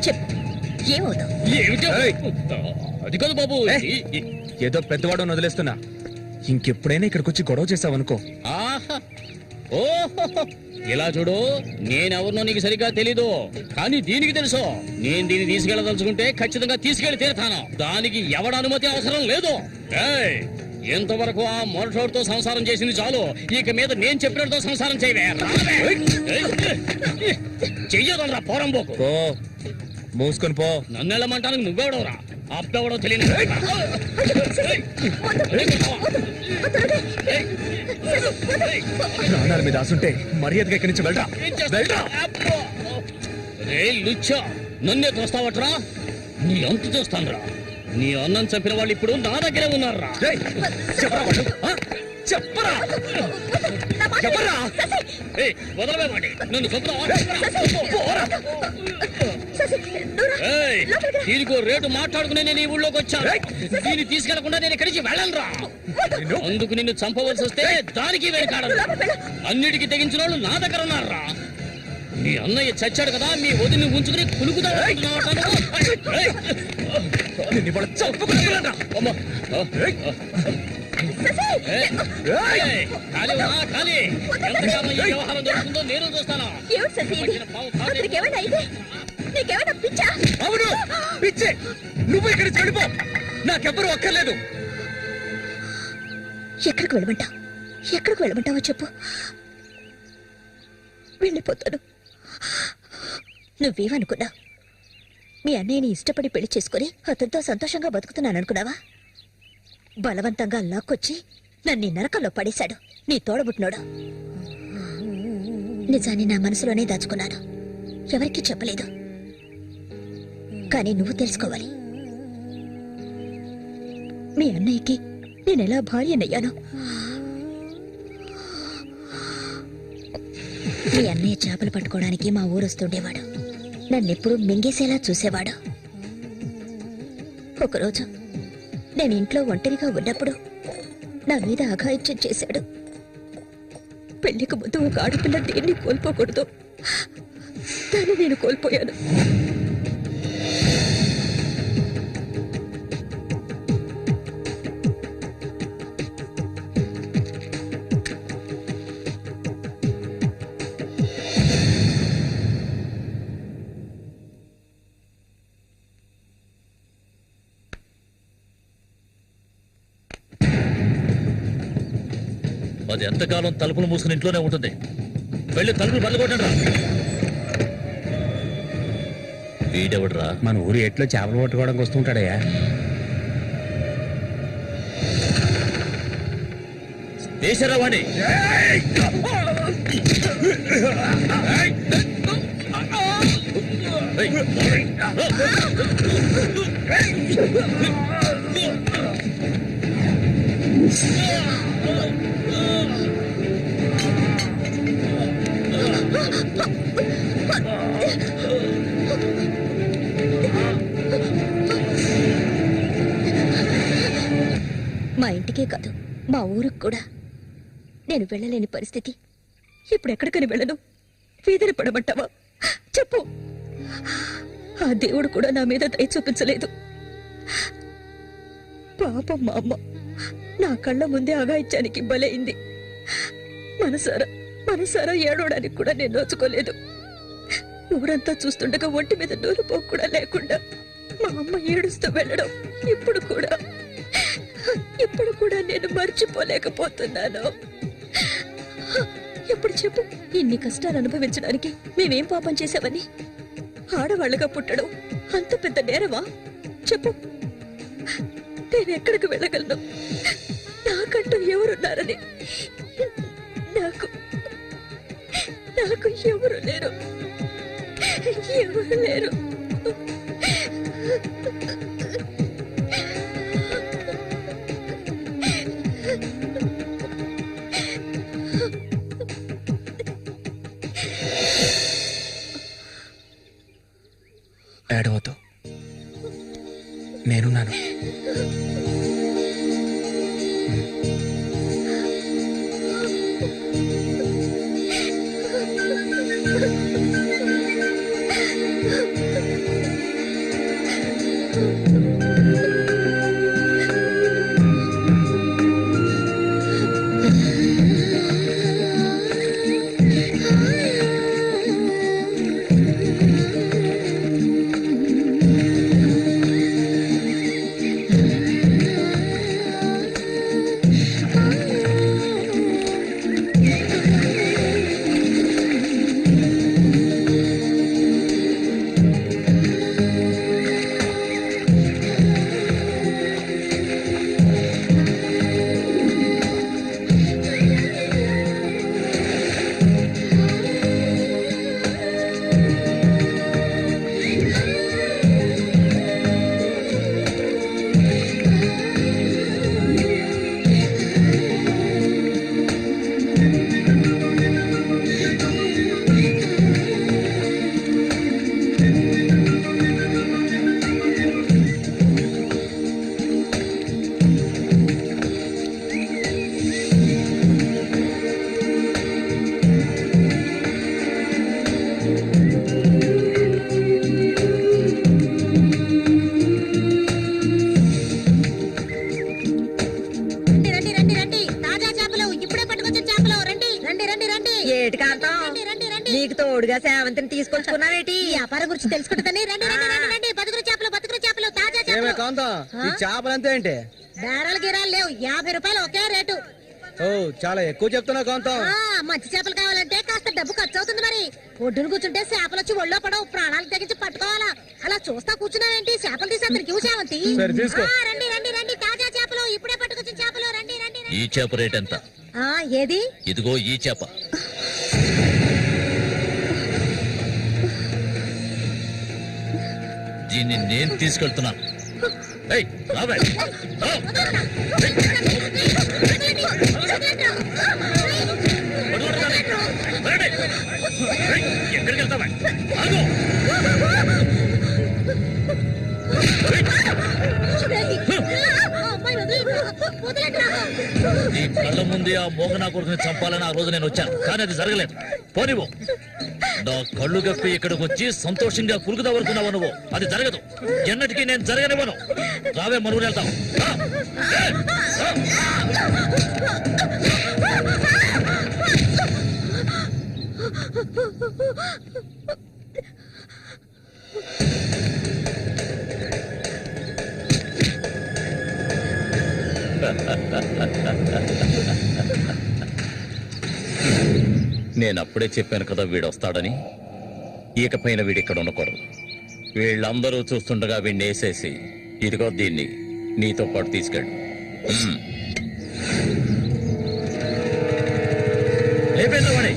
చెప్పు, ఏమవుతావు? అది కాదు బాబు, ఏదో పెద్దవాడు వదిలేస్తున్నా. ఇంకెప్పుడైనా ఇక్కడికి వచ్చి గొడవ చేసావనుకో. ఓహో, ఇలా చూడు, నేనెవరినో నీకు సరిగ్గా తెలీదు, కానీ దీనికి తెలుసు. నేను దీన్ని తీసుకెళ్ళదలుచుకుంటే ఖచ్చితంగా తీసుకెళ్లి తీరుతాను. దానికి ఎవడ అనుమతి అవసరం లేదు. ఎంతవరకు ఆ మొరటోడితో సంసారం చేసింది చాలు. ఇక మీద నేను చెప్పినతో సంసారం చేయవే. చెయ్యదరా పోరంబోకు. మూసుకొని పో. నన్ను వెళ్ళమంటానికి నువ్వెవడవరా? అబ్బెవడో తెలియదు. ప్రాణాల మీద ఆసుంటే మర్యాదగా ఇక్కడి నుంచి వెళ్ళరా. నన్నే తోస్తావట్రా? నీ అంతు చూస్తానురా. నీ అన్నం చంపిన వాళ్ళు ఇప్పుడు నా దగ్గరే ఉన్నారా? చెప్పరా, వదలవే వాడి, నన్ను దీనికో రేటు మాట్లాడుకునే నేను ఈ ఊళ్ళోకి వచ్చాను. దీన్ని తీసుకెళ్లకుండా నేను ఇక్కడి నుంచి వెళ్ళనురా. అందుకు నిన్ను చంపవలసి వస్తే దానికి వెనకాడను. అన్నిటికీ తెగించిన వాళ్ళు నా దగ్గర ఉన్నారా? మీ అన్నయ్య చచ్చాడు కదా, మీ వదిని ఉంచుకుని కులుకుతా. వ్యవహారం జరుగుతుందో నేను చూస్తాను. అవును, పిచ్చే. నువ్వు ఇక్కడికి వెళ్ళిపో, నాకెవ్వరూ అక్కర్లేదు. ఎక్కడికి వెళ్ళమంటావు? ఎక్కడికి వెళ్ళమంటావో చెప్పు, వెళ్ళిపోతాను. నువ్వేమనుకున్నా? మీ అన్నయ్యని ఇష్టపడి పెళ్లి చేసుకుని అతనితో సంతోషంగా బతుకుతున్నాను అనుకున్నావా? బలవంతంగా లాక్కొచ్చి నన్ను నరకంలో పడేశాడు నీ తోడబుట్టినోడు. నిజాన్ని నా మనసులోనే దాచుకున్నాను, ఎవరికీ చెప్పలేదు. కానీ నువ్వు తెలుసుకోవాలి, మీ అన్నయ్యకి నేనెలా భార్యనయ్యాను. మీ అన్నయ్య చేపలు పట్టుకోవడానికి మా ఊరు వస్తుండేవాడు. నన్నెప్పుడు మింగేసేలా చూసేవాడు. ఒకరోజు నేను ఇంట్లో ఒంటరిగా ఉన్నప్పుడు నా మీద అఘాయిత్యం చేశాడు. పెళ్లికి ముందు ఒక ఆడపిల్ల దేన్ని కోల్పోకూడదు, దాన్ని నేను కోల్పోయాను. అది ఎంతకాలం తలుపులు మూసుకుని ఇంట్లోనే ఉంటుంది. వెళ్ళి తలుపులు బల్లగొట్టండి రా. వీడెవడ్రా? మన ఊరు ఎట్లో చేపలు పట్టుకోవడానికి వస్తుంటాడయ్యా. వేసారా వాణి? మా ఇంటికే కాదు, మా ఊరికి కూడా నేను వెళ్ళలేని పరిస్థితి. ఇప్పుడు ఎక్కడికని వెళ్ళను? వీధిని పడమంటావా? చెప్పు. ఆ దేవుడు కూడా నా మీద దయ చూపించలేదు. పాపం మా అమ్మ నా కళ్ళ ముందే అగాయిత్యానికి బలైంది. మనసారా ఏడవడానికి కూడా నేను నోచుకోలేదు. ఊరంతా చూస్తుండగా ఒంటి మీద నూలుపోకు కూడా లేకుండా మా అమ్మ ఏడుస్తూ వెళ్ళడం ఇప్పుడు కూడా నేను మర్చిపోలేకపోతున్నాను. ఎప్పుడు చెప్పు, ఇన్ని కష్టాలు అనుభవించడానికి మేమేం పాపం చేశామని? ఆడవాళ్ళగా పుట్టడం అంత పెద్ద నేరమా? చెప్పు. నేను ఎక్కడికి వెళ్ళగలను? నాకంటూ ఎవరున్నారని నాకు ఎవరు లేరు. ఏడవద్దు, నేనున్నాను. నీకు తోడుగా సేవంతిని తీసుకొచ్చుకున్నావేటి? వ్యాపారం గురించి తెలుసుకుంటుందని. రండి రండి రండి రండి. బతుకురు చేపలు తాజా చేపలు. చేపలు అంతే ఏంటి? బేరాలు గిరాలు లేవు. 50 రూపాయలు ఒకే రేటు. ఓ, చాలా ఎక్కువ చెప్తున్నా కాంతం. మంచి చేపలు కావాలంటే కాస్త డబ్బు ఖర్చు అవుతుంది. మరి ఒడ్డును కూర్చుంటే చేపలు వచ్చి ఒళ్ళో పడవు. ప్రాణాలు తెగించి పట్టుకోవాలా. అలా చూస్తా కూర్చున్నావేంటి? చేపలు తీసి అతనికి సేవంతి. రండి రండి రండి. తాజా చేపలు, ఇప్పుడే పట్టుకొచ్చిన చేపలు. రండి రండి. ఈ చేప రేట్ ఎంత? ఏది? ఇదిగో ఈ చేప. దీన్ని నేను తీసుకెళ్తున్నాను. ఎక్కడికి వెళ్తావా? నీ కళ్ళ ముందే ఆ మోగనా కొడుకుని చంపాలని ఆ రోజు నేను వచ్చాను, కానీ అది జరగలేదు. పోనివ్వు. నా కళ్ళు గప్పి ఇక్కడికి వచ్చి సంతోషంగా కురుకుదావనుకున్నావు నువ్వు. అది జరగదు, ఎన్నటికీ నేను జరగనివ్వను. రావే మనూరు వెళ్తాం. నేనప్పుడే చెప్పాను కదా వీడొస్తాడని. ఇకపైన వీడిక్కడ ఉండకూడదు. వీళ్ళందరూ చూస్తుండగా వీడిని వేసేసి ఇదిగో దీన్ని నీతో పాటు తీసుకెళ్ళు. లేపేద్దామని.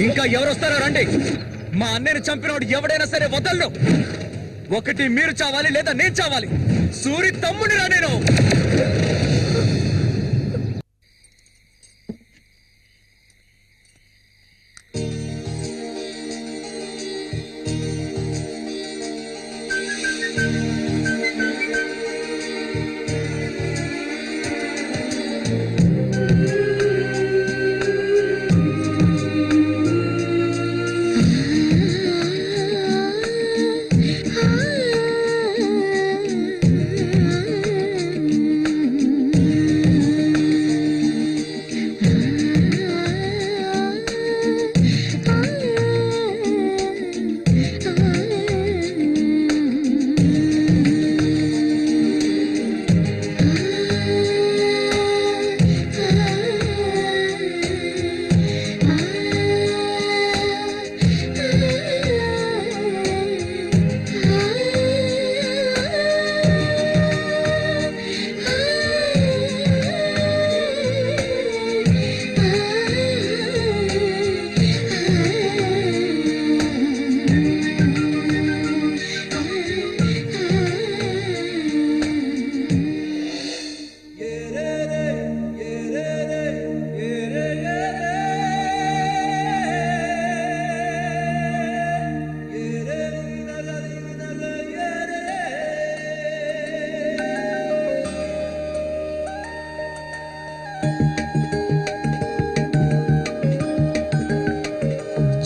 ఇంకా ఎవరు వస్తారో రండి. మా అన్నయ్యని చంపినోడు ఎవడైనా సరే వదలను. ఒకటి మీరు చావాలి లేదా నేను చావాలి. సూరి తమ్ముడిరా నేను.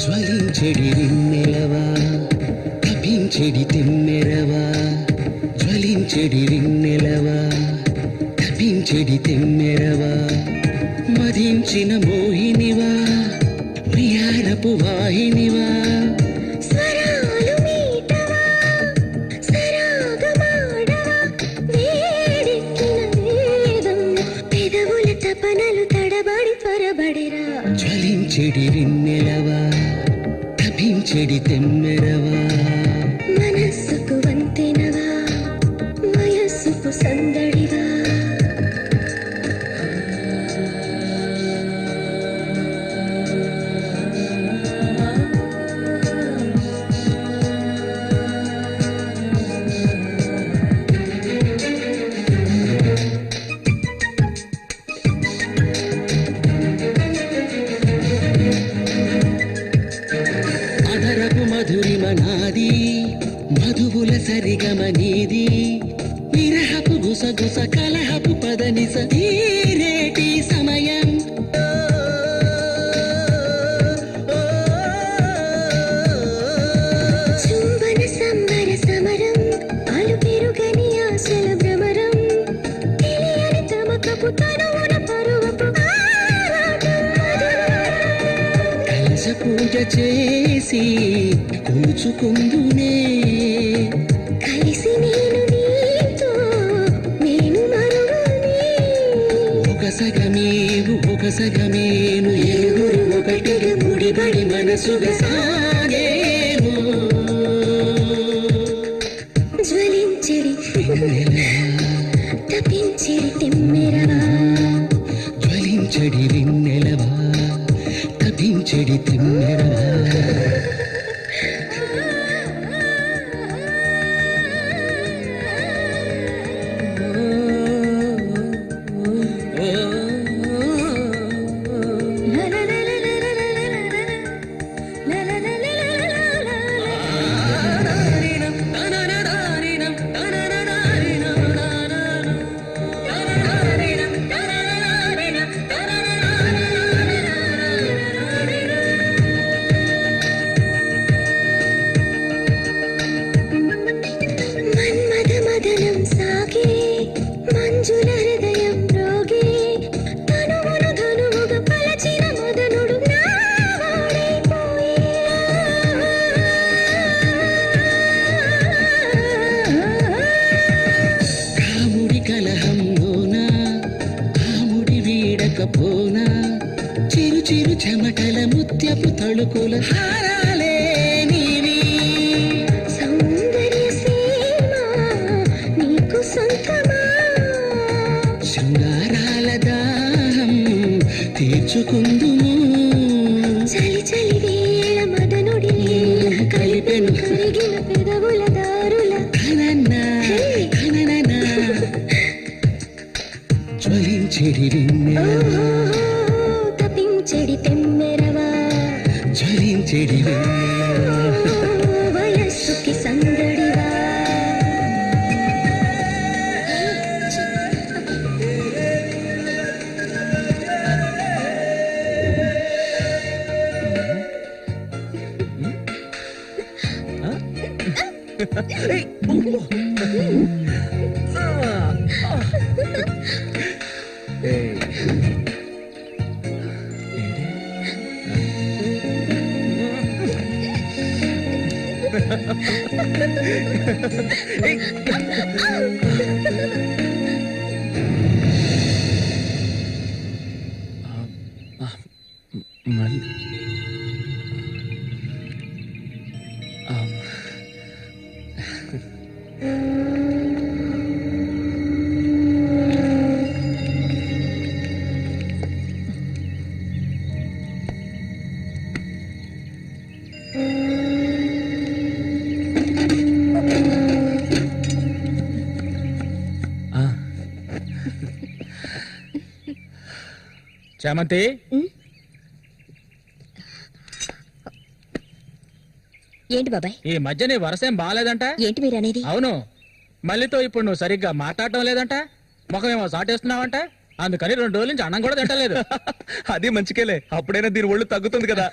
జ్వలించెడి రిన్నెలవా, తపించెడి తెమ్మెరవా. జ్వలించెడి రిన్నెలవా, తపించెడి తెమ్మెరవా. మోహించిన మోహినివా ప్రియారపు వాహినివా స్వరాలు మీటవా సరాగమాడవా వేడెక్కిన వేదం పెదవుల తపనలు తడబడి త్వరబడిరా జ్వలించెడి రిన్నెలవా తపించెడి తెమ్మెరవా మనస్సుకు వంతెనవా వయస్సుకు సందడివా అదరపు మధురిమ నాది మధువుల సరిగమ నీది విరహపు గుసగుస కలహపు పదనిస తీరేటి సమయం చుంబన సంబర సమరం అలు పెరుగని ఆశల భ్రమరం తెలియని తమకపు తనువున పరువపు ఆరాటం కలస పూజ చేసి కూచుకుందునే కలిసి నేను నీతో నేను మరువని ఒక సగమేవు ఒక సగమేను ఎరుగురు ఒకటిగా ముడిబడి మనసుగా సాగేను జ్వలించెడి తపించెడి తెమ్మెరవా జ్వలించడి రిన్నెలవా తపించెడి తిమ్మెరవా మన్మథ మదనం సాగే మంజుల హృదయం రోగే తనువును ధనువుగా పలచిన మదనుడు కాముడి కలహంలోన కాముడి వీడకపోనా చిరు చిరు చెమటల ముత్యపు తళుకుల హారాలే నీవి సౌందర్య సీమ నీకు సొంతమా శృంగారాల దాహం తీర్చుకుందుము చలి చలి వేళ మదనుడి కలిపెను కరిగిన పెదవుల దారుల అనన్నా అనననా జ్వలించెడి రిన్నెలవా తపించెడి తెమ్మెరవా జ్వలించెడి రిన్నెలవా వయస్సుకి సందడివా చామంతి ఏంటి బాబాయ్? ఈ మధ్య నీ వరసేం బాగాలేదంట. ఏంటి మీరు అనేది? అవును, మళ్ళీతో ఇప్పుడు నువ్వు సరిగ్గా మాట్లాడటం లేదంట, ముఖమేమో సాటేస్తున్నావంట, అందుకని 2 రోజుల నుంచి అన్నం కూడా తింటలేదు. అది మంచికేలే, అప్పుడైనా దీని ఒళ్ళు తగ్గుతుంది కదా.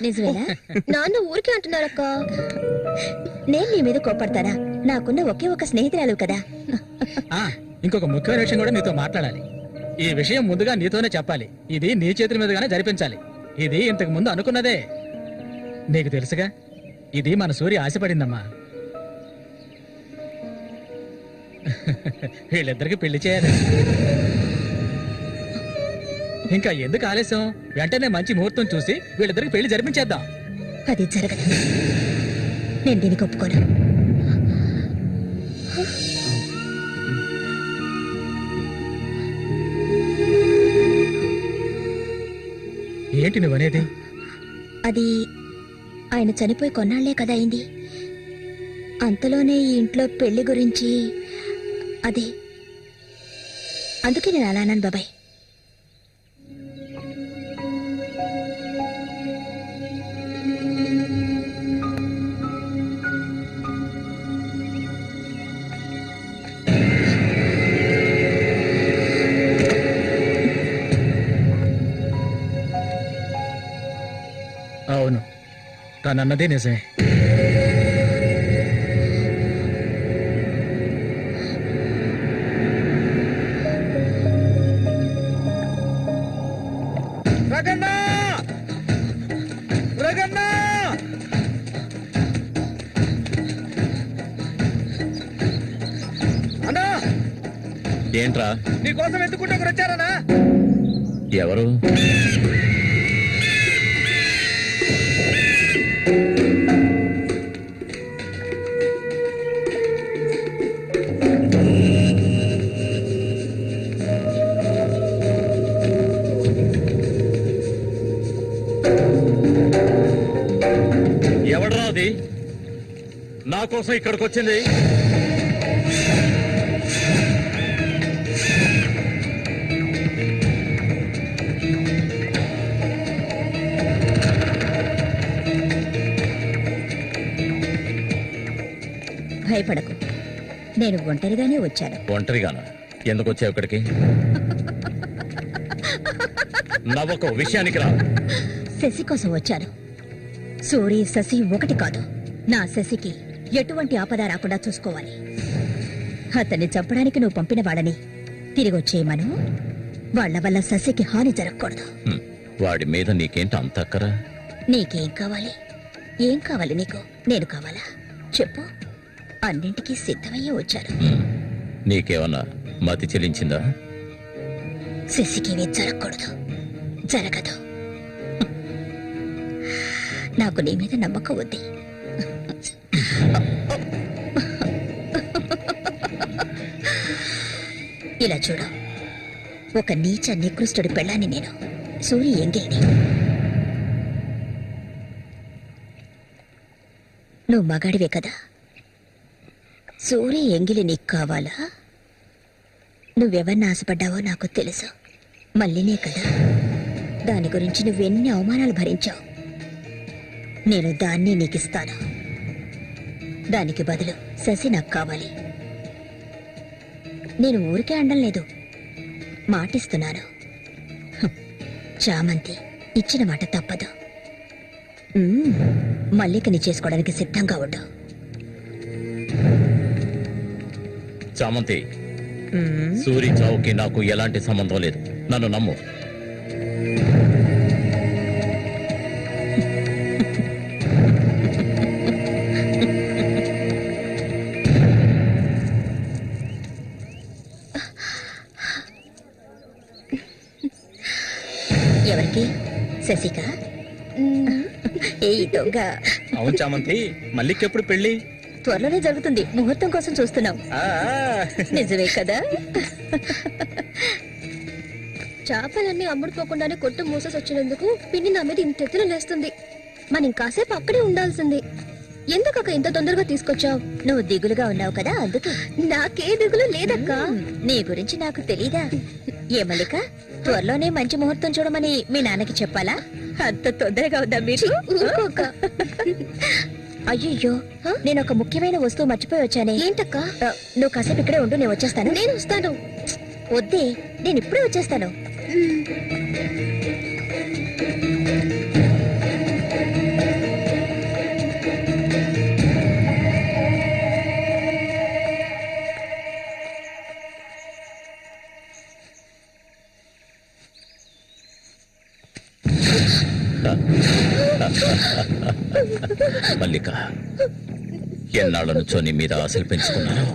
నిజమేనా? నాన్న ఊరికే అంటున్నారక్క. నేను నీ మీద కోపడతానా? నాకున్న ఒకే ఒక స్నేహితురాలు కదా. ఇంకొక ముఖ్యమైన విషయం కూడా నీతో మాట్లాడాలి. ఈ విషయం ముందుగా నీతోనే చెప్పాలి. ఇది నీ చేతుల మీదుగానే జరిపించాలి. ఇది ఇంతకు ముందు అనుకున్నదే. నీకు తెలుసుగా, ఇది మన సూర్య ఆశపడిందమ్మా. వీళ్ళిద్దరికి పెళ్లి చేయాలి. ఇంకా ఎందుకు ఆలస్యం? వెంటనే మంచి ముహూర్తం చూసి వీళ్ళిద్దరికి పెళ్లి జరిపించేద్దాం. అది జరగదు. నేను దీనికి ఒప్పుకోను. ఏంటి నువ్వనేది? అది ఆయన చనిపోయి కొన్నాళ్లే కదా అయింది. అంతలోనే ఈ ఇంట్లో పెళ్లి గురించి అదే, అందుకే నేను అలా అన్నాను బాబాయ్. అవును, తనన్నదే నిజమే. రగన్నా! రగన్నా! అన్నా, ఏంట్రా? నీకోసం ఎత్తుకుంటే ఒకరు వచ్చారనా? ఎవరు? ఎవడ్రా అది నా కోసం ఇక్కడికి వచ్చింది? భయపడకు, నేను ఒంటరిగానే వచ్చాను. ఒంటరిగానా? ఎందుకు వచ్చావు ఇక్కడికి? నవ్వకు, విషయానికి రా. శశి కోసం వచ్చాను. సూరి శశి ఒకటి కాదు. నా శశికి ఎటువంటి ఆపద రాకుండా చూసుకోవాలి. అతన్ని చంపడానికి నువ్వు పంపిన వాళ్ళని తిరిగి వచ్చేయమను. వాళ్ల వల్ల శశికి హాని జరగకూడదు. వాడి మీద నీకేంటి అంత అక్కరా? నీకేం కావాలి? ఏం కావాలి నీకు? నేను కావాలా చెప్పు. అన్నింటికీ సిద్ధమయ్యే వచ్చాను. నీకేమన్నా మతి చెల్లించిందా? శశికి జరగకూడదు, జరగదు. నాకు నీ మీద నమ్మకం ఉంది. ఇలా చూడు, ఒక నీచ నికృష్టుడి పెళ్ళాన్ని నేను, సూరి ఎంగిల్ని. నువ్వు మగాడివే కదా. సూరి ఎంగిలి నీకు కావాలా? నువ్వెవరిని ఆశపడ్డావో నాకు తెలుసు. మళ్ళీనే కదా. దాని గురించి నువ్వెన్ని అవమానాలు భరించావు. నేను దాన్ని నీకిస్తాను. దానికి బదులు శశి నాకు కావాలి. నేను ఊరికే అండం లేదు, మాటిస్తున్నాను. చామంతి ఇచ్చిన మాట తప్పదు. మల్లికని చేసుకోవడానికి సిద్ధంగా ఉండు. చామంతి, సూరి చావుకి నాకు ఎలాంటి సంబంధం లేదు. నన్ను నమ్ము. ఎవరికి? శశిక? ఏ దొంగ! అవును చామంతి, మల్లికెప్పుడు పెళ్లి? త్వరలోనే జరుగుతుంది. ముహూర్తం కోసం చూస్తున్నాం. నిజమే కదా. చేపలన్నీ అమ్ముడుపోకుండానే కొట్టు మూసేసి వచ్చినందుకు పిన్ని నా మీద ఇంత ఎత్తున లేస్తుంది. మనం ఇంకాసేపు అక్కడే ఉండాల్సింది. ఎందుకక్క ఇంత తొందరగా తీసుకొచ్చావు? నువ్వు దిగులుగా ఉన్నావు కదా, అందుకే. నాకే దిగులు లేదక్క. నీ గురించి నాకు తెలీదా? ఏ మల్లిక, త్వరలోనే మంచి ముహూర్తం చూడమని మీ నాన్నకి చెప్పాలా? అంత తొందరగా ఉందా మీరు? అయ్యో, నేను ఒక ముఖ్యమైన వస్తువు మర్చిపోయి వచ్చానే. ఏంటక్క? నువ్వు కాసేపు ఇక్కడే ఉండు, నేను వచ్చేస్తాను. నేను వస్తాను. వద్దే, నేను ఇప్పుడే వచ్చేస్తాను. మల్లిక, ఎన్నాళ్ళ నుంచో నీ మీద ఆశలు పెంచుకున్నాను.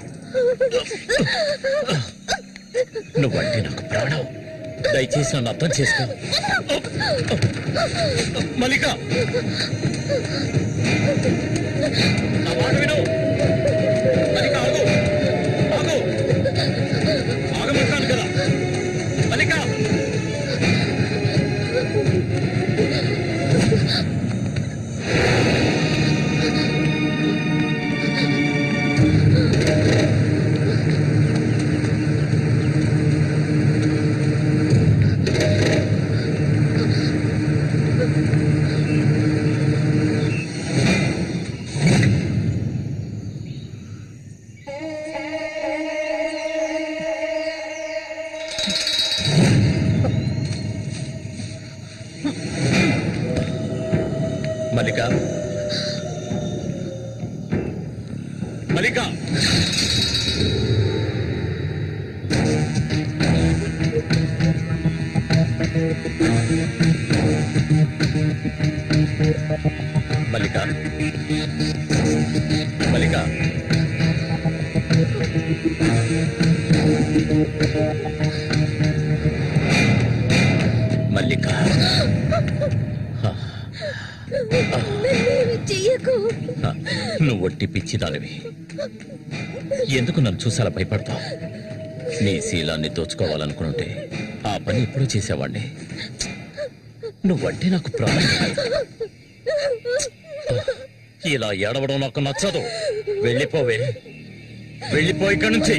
నువ్వంటే నాకు ప్రాణం. దయచేసి నన్ను అర్థం చేసుకో. మల్లిక, నా మాట విను. మల్లిక, ఆగు ఆగు, ఆగమంటాను కదా. మల్లిక, మల్లిక, మల్లిక, మల్లిక, మల్లిక, మల్లిక, చెయ్యకు. నువ్వు ఒట్టి పిచ్చిదానివి. ఎందుకు నన్ను చూసాలా భయపడతావు? నీ శీలాన్ని దోచుకోవాలనుకుంటే ఆ పని ఎప్పుడూ చేసేవాడిని. నువ్వంటే నాకు ప్రాణం. ఇలా ఏడవడం నాకు నచ్చదు. వెళ్ళిపోవే, వెళ్ళిపో ఇక్కడి నుంచి.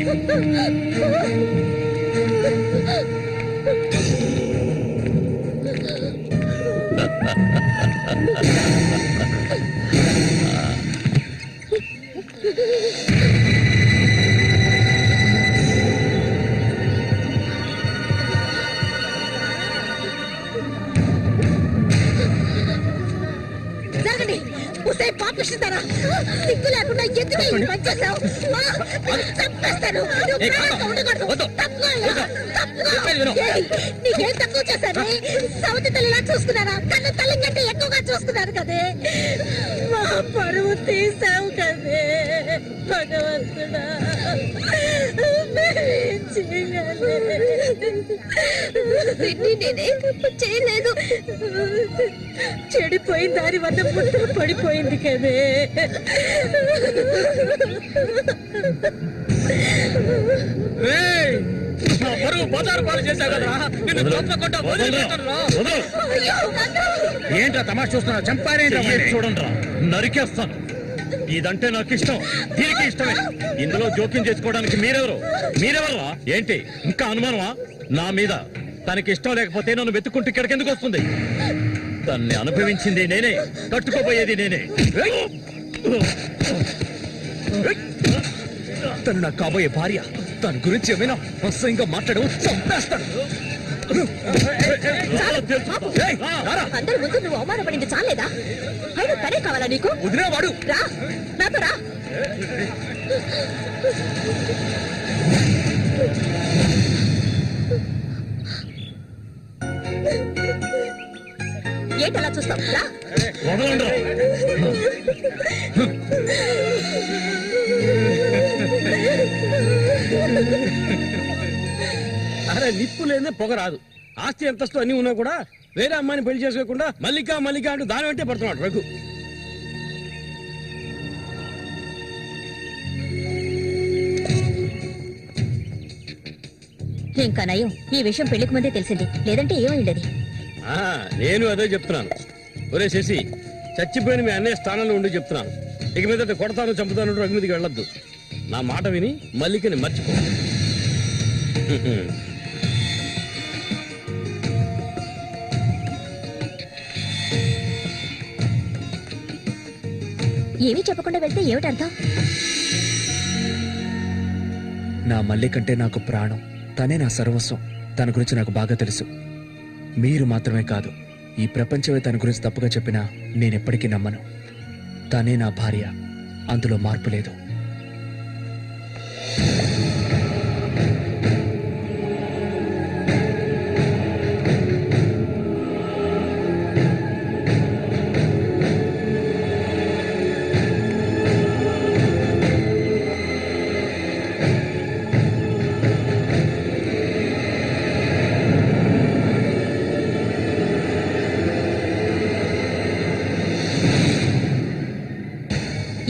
జరగండి. ఉసే పాపిస్తారా? సిగ్గు లేకుండా ఎందుకు ఈ పని చేశావు? చంపేస్తాను. నీకేం తక్కువ చేశాను? సౌతి తల్లిలా చూసుకున్నారా? కన్ను తల్లి కంటే ఎక్కువగా చూసుకున్నారు కదే. మా పరువు తీసావు కదే భగవంతుడా. నేనే చేయలేదు. చెడిపోయిన దాని వద్ద పుట్టు పడిపోయింది కదే. ఏంట్రా తమాషా చూస్తున్నా? చంపారేంట్రా? చూడండిరా, నరికేస్తాను. ఇదంటే నాకు ఇష్టం, దీనికి ఇష్టమే. ఇందులో జోక్యం చేసుకోవడానికి మీరెవరా? ఏంటి ఇంకా అనుమానమా నా మీద? తనకి ఇష్టం లేకపోతే నన్ను వెతుక్కుంటూ ఇక్కడికి ఎందుకు వస్తుంది? తన్ని అనుభవించింది నేనే, కట్టుకోబోయేది నేనే. తను నా కాబోయే భార్య. తన గురించి ఏమైనా అసహ్యంగా మాట్లాడవు, చంపేస్తాను. అందరి ముందు నువ్వు అవమానపడింది చాలేదా? అయినా తనే కావాలా నీకు? వదిలేవాడు. రా, నాతో రా. ఏంటలా చూస్తావు? రా. అరే నిప్పు లేదే పొగ రాదు. ఆస్తి అంతస్తు అన్ని ఉన్నా కూడా వేరే అమ్మాయిని పెళ్లి చేసుకోకుండా మల్లిక మల్లిక అంటూ దాని వెంటే పడుతున్నాడు రఘు. ఇంకా నయం, ఈ విషయం పెళ్లికి ముందే తెలిసింది. లేదంటే ఏమైండది? నేను అదే చెప్తున్నాను. ఒరే శశి, చచ్చిపోయిన మీ అన్నయ్య స్థానంలో ఉండి చెప్తున్నాను. ఇక మీద కొడతాను చంపుతాను రఘు మీదకి వెళ్ళొద్దు. నా మాట విని మల్లికని మర్చిపో. ఏమీ చెప్పకుండా వెళ్తే ఏమిటి అర్థం? నా మల్లికంటే నాకు ప్రాణం. తనే నా సర్వస్వం. తన గురించి నాకు బాగా తెలుసు. మీరు మాత్రమే కాదు, ఈ ప్రపంచమే తన గురించి తప్పుగా చెప్పినా నేనెప్పటికీ నమ్మను. తనే నా భార్య, అందులో మార్పు లేదు.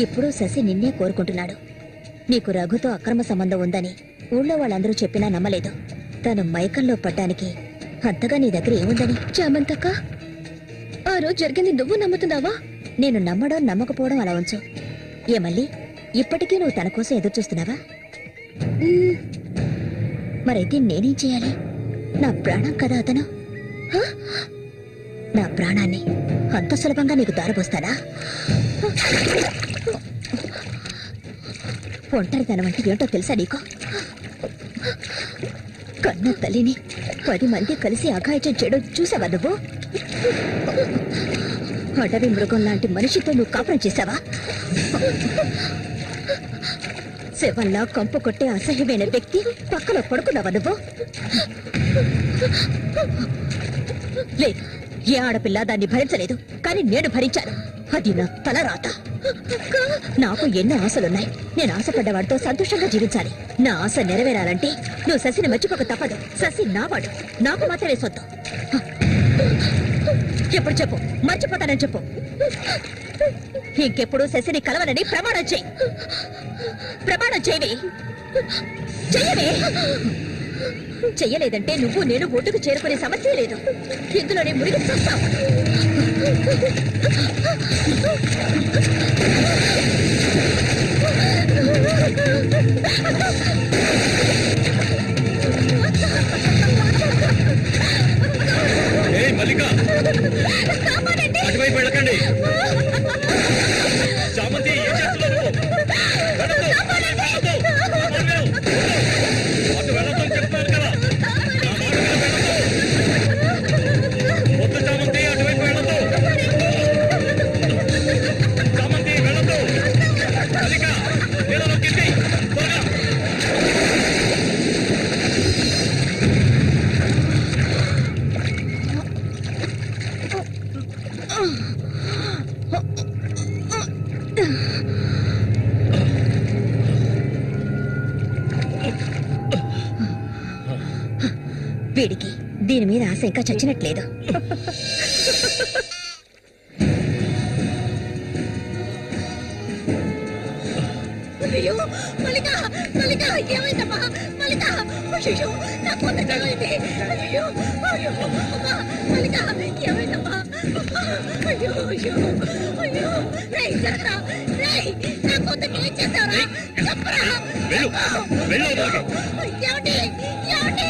ఇప్పుడు శశి నిన్నే కోరుకుంటున్నాడు. నీకు రఘుతో అక్రమ సంబంధం ఉందని ఊళ్ళో వాళ్ళందరూ చెప్పినా నమ్మలేదు. తను మైకంలో పడ్డానికి అంతగా నీ దగ్గర ఏముందని? చామంతక్క, ఆ రోజు జరిగింది నువ్వు నమ్ముతున్నావా? నేను నమ్మడం నమ్మకపోవడం అలా ఉంచు. ఏ మళ్ళీ ఇప్పటికీ నువ్వు తన కోసం ఎదురు చూస్తున్నావా? మరైతే నేనేం చేయాలి? నా ప్రాణం కదా అతను. హ? నా ప్రాణాన్ని అంత సులభంగా నీకు దారపోస్తానా? ఒంటరితనం అంటే ఏంటో తెలుసా నీకు? కన్న తల్లిని 10 మంది కలిసి అఘాయిత్యం చేయడం చూసావా నువ్వు? అడవి మృగం లాంటి మనిషితో నువ్వు కాపురం చేశావా? శవంలా కంపు కొట్టే అసహ్యమైన వ్యక్తి పక్కన పడుకున్నావా నువ్వు? లేదు, ఏ ఆడపిల్ల దాన్ని భరించలేదు, కానీ నేను భరించాను. అది నా తలరాత. నాకు ఎన్నో ఆశలున్నాయి. నేను ఆశపడ్డవాడితో సంతోషంగా జీవించాలి. నా ఆశ నెరవేరాలంటే నువ్వు శశిని మర్చిపోక తప్పదు. శశి నావాడు, నాకు మాత్రమే సొత్తు. ఎప్పుడు చెప్పు, మర్చిపోతానని చెప్పు. ఇంకెప్పుడు శశిని కలవనని ప్రమాణం చేయి. ప్రమాణం చేయవే. చెయ్యవే. చెయ్యలేదంటే నువ్వు నేను ఒడ్డుకు చేరుకునే సమస్య లేదు. ఇందులోనే మునిగి చూస్తావు. మల్లిక, అటువైపు వెళ్ళకండి. చామంతి, ఏం చేస్తున్నావు? అటు వెళ్ళొద్దని చెప్తున్నాను కదా. వద్దు చామంతి, అటువైపు వెళ్ళొద్దు. చామంతి వెళ్ళొద్దు. మల్లిక, నీళ్ళలో కింది త్వరగా. వీడికి దీని మీద ఆశ ఇంకా చచ్చినట్లేదు. అయ్యో మల్లిక, మల్లిక ఏమైందమ్మా? మల్లిక, అయ్యో నా కొంత ఏమైంది? అయ్యో అయ్యో అమ్మా, మల్లిక ఏమైందమ్మా? అయ్యో అయ్యో అయ్యో, రేయ్ జరగరా, రేయ్ నా కొంతకి ఏం చేస్తావరా? చెప్పరా. ఏమండి, ఏమండి,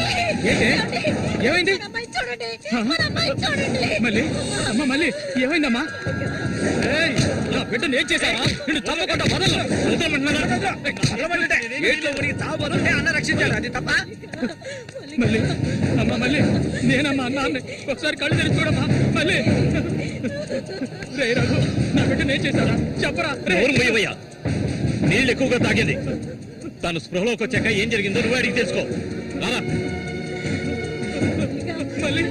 ఏమైంది? అమ్మాయి చూడండి, మన అమ్మాయి చూడండి. మళ్ళీ అమ్మ, మళ్ళీ ఏమైందమ్మా? నా బిడ్డను ఏం చేశారా? నిన్ను తప్పకుండా వదలను. అన్న రక్షించాడు, అది తప్ప. మళ్ళీ అమ్మ, మళ్ళీ నేనమ్మా అన్నాన్ని ఒకసారి కళ్ళు తెరిచి చూడమ్మా. మళ్ళీ రే రఘు, నా బిడ్డను ఏం చేశారా? చెప్పరా. నోరుమయ్యవయ్యా, నీళ్ళు ఎక్కువగా తాగింది. తను స్పృహలోకి వచ్చాక ఏం జరిగిందో నువ్వు అడిగి తెలుసుకో. రారా. మళ్ళీ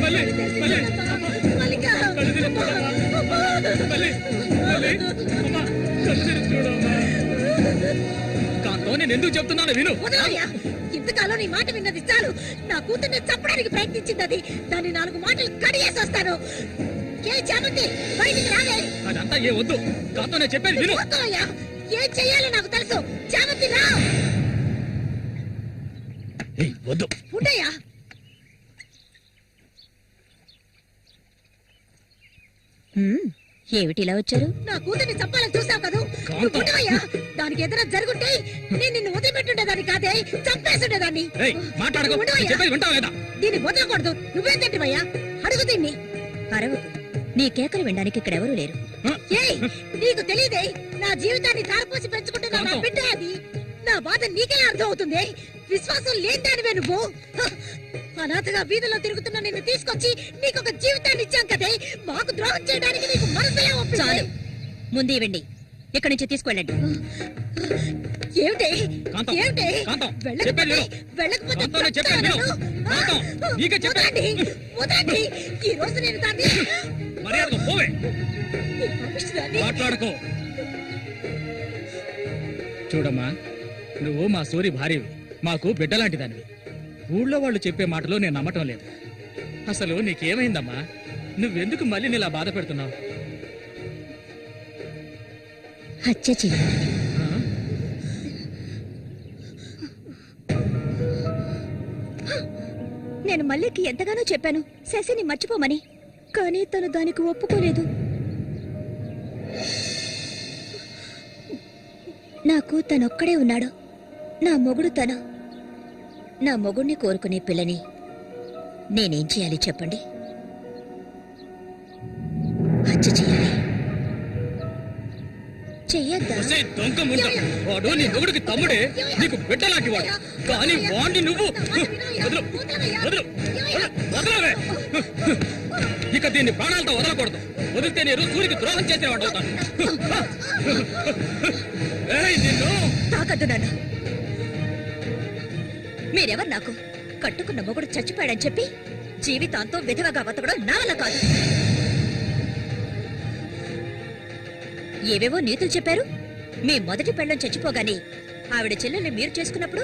మళ్ళీ మళ్ళీ కళ్ళు తెరిచి చూడమ్మా. మళ్ళీ మళ్ళీ అమ్మా, కళ్ళు తెరిచి చూడమ్మా. కాంతో నేను ఎందుకు చెప్తున్నాను విను. ఇంతకాలం నీ మాట విన్నది చాలు. నా కూతుర్ని చంపడానికి ప్రయత్నించింది అది. దాన్ని 4 మాటలు కడిగేసి వస్తాను. ఏ చామంతి, బయటికి రాలే. అదంతా ఏ వద్దు. కాంతో నేను చెప్పేది విను. వద్దయ్యా, ఏం చెయ్యాలో నాకు తెలుసు. చామంతి రా. వద్దు. ఉండయ్యా. ఏమిటి ఇలా వచ్చారు? నా కూతుర్ని చంపాలని చూసావు కదా. ఉండవయ్యా, దానికి ఎదురు జరుగుంటే నేను నిన్ను వదిలిపెట్టుండేదాన్ని కాదే, చంపేస్తుండేదాన్ని. దీన్ని వదలకూడదు. నువ్వేం తింటివయ్యా? అడుగు దీన్ని. అరవు. నీ కేకలు వినడానికి ఇక్కడ ఎవరూ లేరు. ఏయ్, నీకు తెలియదే, నా జీవితాన్ని తారపోసి పెంచుకుంటున్నా నా బిడ్డ అది. నా బాధ నీకెలా అర్థం అవుతుంది? విశ్వాసం లేనిదానివే నువ్వు. అనాథగా వీధిలో తిరుగుతున్న నిన్ను తీసుకొచ్చి నీకొక జీవితాన్ని ఇచ్చాం కదే. మాకు ద్రోహం చేయడానికి నీకు మనసులే ఒప్పింది. చాలు, ముందు ఇవ్వండి. ఇక్కడి నుంచి తీసుకెళ్ళండి. ఏమిటి ఏమిటి? వెళ్ళకపోతే వదండి. ఈ రోజు నేను దాన్ని మాట్లాడుకో. చూడమ్మా, నువ్వు మా సూరి భార్యవి, మాకు బిడ్డలాంటి దానివి. ఊళ్ళో వాళ్ళు చెప్పే మాటలు నేను నమ్మటం లేదు. అసలు నీకేమైందమ్మా? నువ్వెందుకు మళ్ళీ ఇలా బాధ పెడుతున్నావు? హత్య చెయ్యి. నేను మల్లికి ఎంతగానో చెప్పాను శశిని మర్చిపోమని, కానీ తను దానికి ఒప్పుకోలేదు. నాకు తనొక్కడే ఉన్నాడు. నా మొగుడు తను. నా మొగుడిని కోరుకునే పిల్లని నేనేం చేయాలి చెప్పండి? హత్య చేయాలి. చెయ్యొద్దా? వాడు నీ మొగుడికి తమ్ముడే, నీకు బిడ్డలాంటి వాడు. కానీ వాడిని నువ్వు వదలు, వదలు, వదలవే. ఇక దీన్ని ప్రాణాలతో వదలకూడదు. వదిలితే నేను సూర్యుడికి ద్రోహం చేసిన వాడు అవుతాను. నిన్ను తాకద్దు నన్ను. మీరెవరు నాకు? కట్టుకున్న మొగుడు చచ్చిపోయాడని చెప్పి జీవితాంతం విధవగా బతకడం నా వల్ల కాదు. ఏవేవో నీతులు చెప్పారు. మీ మొదటి పెళ్ళం చచ్చిపోగానే ఆవిడ చెల్లెల్ని మీరు చేసుకున్నప్పుడు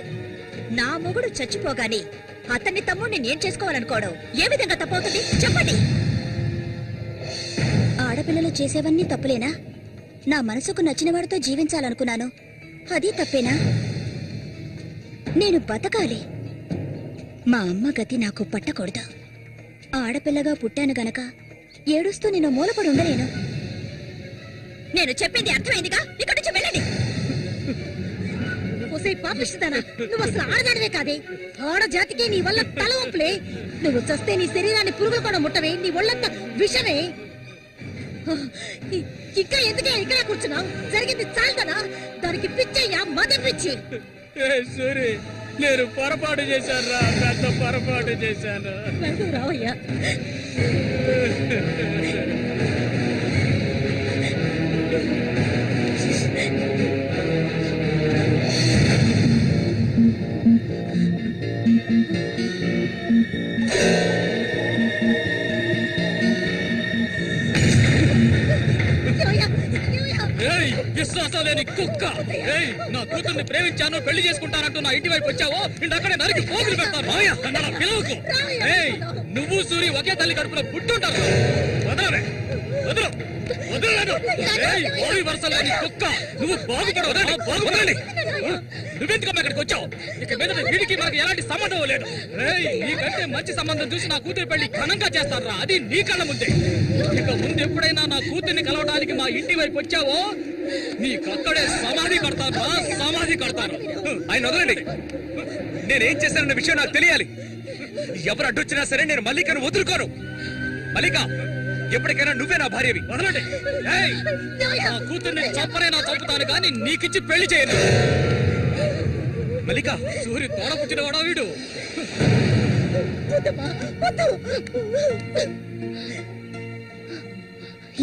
నా మొగుడు చచ్చిపోగానే అతన్ని తమ్ముడిని నేను చేసుకోవాలనుకోవడం ఏ విధంగా తప్పవుతుంది చెప్పండి? ఆడపిల్లలు చేసేవన్నీ తప్పులేనా? నా మనసుకు నచ్చిన వాడితో జీవించాలనుకున్నాను, అది తప్పేనా? నేను బతకాలి. మా అమ్మ గతి నాకు పట్టకూడదు. ఆడపిల్లగా పుట్టాను గనక ఏడుస్తూ నేను మూలపడి ఉండలేను. నేను చెప్పింది అర్థమైందిగా? ఇక్కడి నుంచి వెళ్ళండి. పాపిస్తానా? నువ్వు అసలు ఆడదానివే కాదే. ఆడ జాతికి నీ వల్ల తల వంపులే. నువ్వు చస్తే నీ శరీరాన్ని పురుగులు కూడా ముట్టవే. నీ ఒళ్ళంతా విషమే. ఇంకా ఎందుకే ఇక్కడ కూర్చున్నావు? జరిగింది చాలుదనా? దానికి పిచ్చయ్యా, మదం పిచ్చి. సూరి, నేను పొరపాటు చేశాను రా, పెద్ద పొరపాటు చేశాను. రావయ్యా. విశ్వాసం లేని కుక్క! నా కూతుర్ని ప్రేమించాను, పెళ్లి చేసుకుంటానంటూ నా ఇంటి వైపు వచ్చావో అక్కడే నరికి పోగులు పెడతాను. పిలవకు. నువ్వు సూరి ఒకే తల్లి కడుపులో పుట్టుంటారు. వదలవే, వదలు, వదలలేదు. వరుస లేని కుక్క, నువ్వు బాగుపడవు. నువ్వెందుకమ్మా ఇక్కడికి వచ్చావు? ఇక మీద వీడికి మనకి ఎలాంటి సంబంధం లేదు. నీకంటే మంచి సంబంధం చూసి నా కూతురు పెళ్లి ఘనంగా చేస్తారా, అది నీ కళ్ళ ముందే. ఇక ముందు ఎప్పుడైనా నా కూతుర్ని కలవడానికి మా ఇంటి వైపు వచ్చావో నీకక్కడే సమాధి కడతాను, సమాధి కడతాను. ఆయన వదలండి. నేనేం చేశానన్న విషయం నాకు తెలియాలి. ఎవరు అడ్డొచ్చినా సరే నేను మల్లికను వదులుకోను. మల్లిక, ఎప్పటికైనా నువ్వే నా భార్యవి. వదలండి. నా కూతుర్ని చంపనైనా చంపుతాను కానీ నీకిచ్చి పెళ్లి చేయను. మల్లిక, సూర్యు తోడపుచ్చిన వాడా వీడు?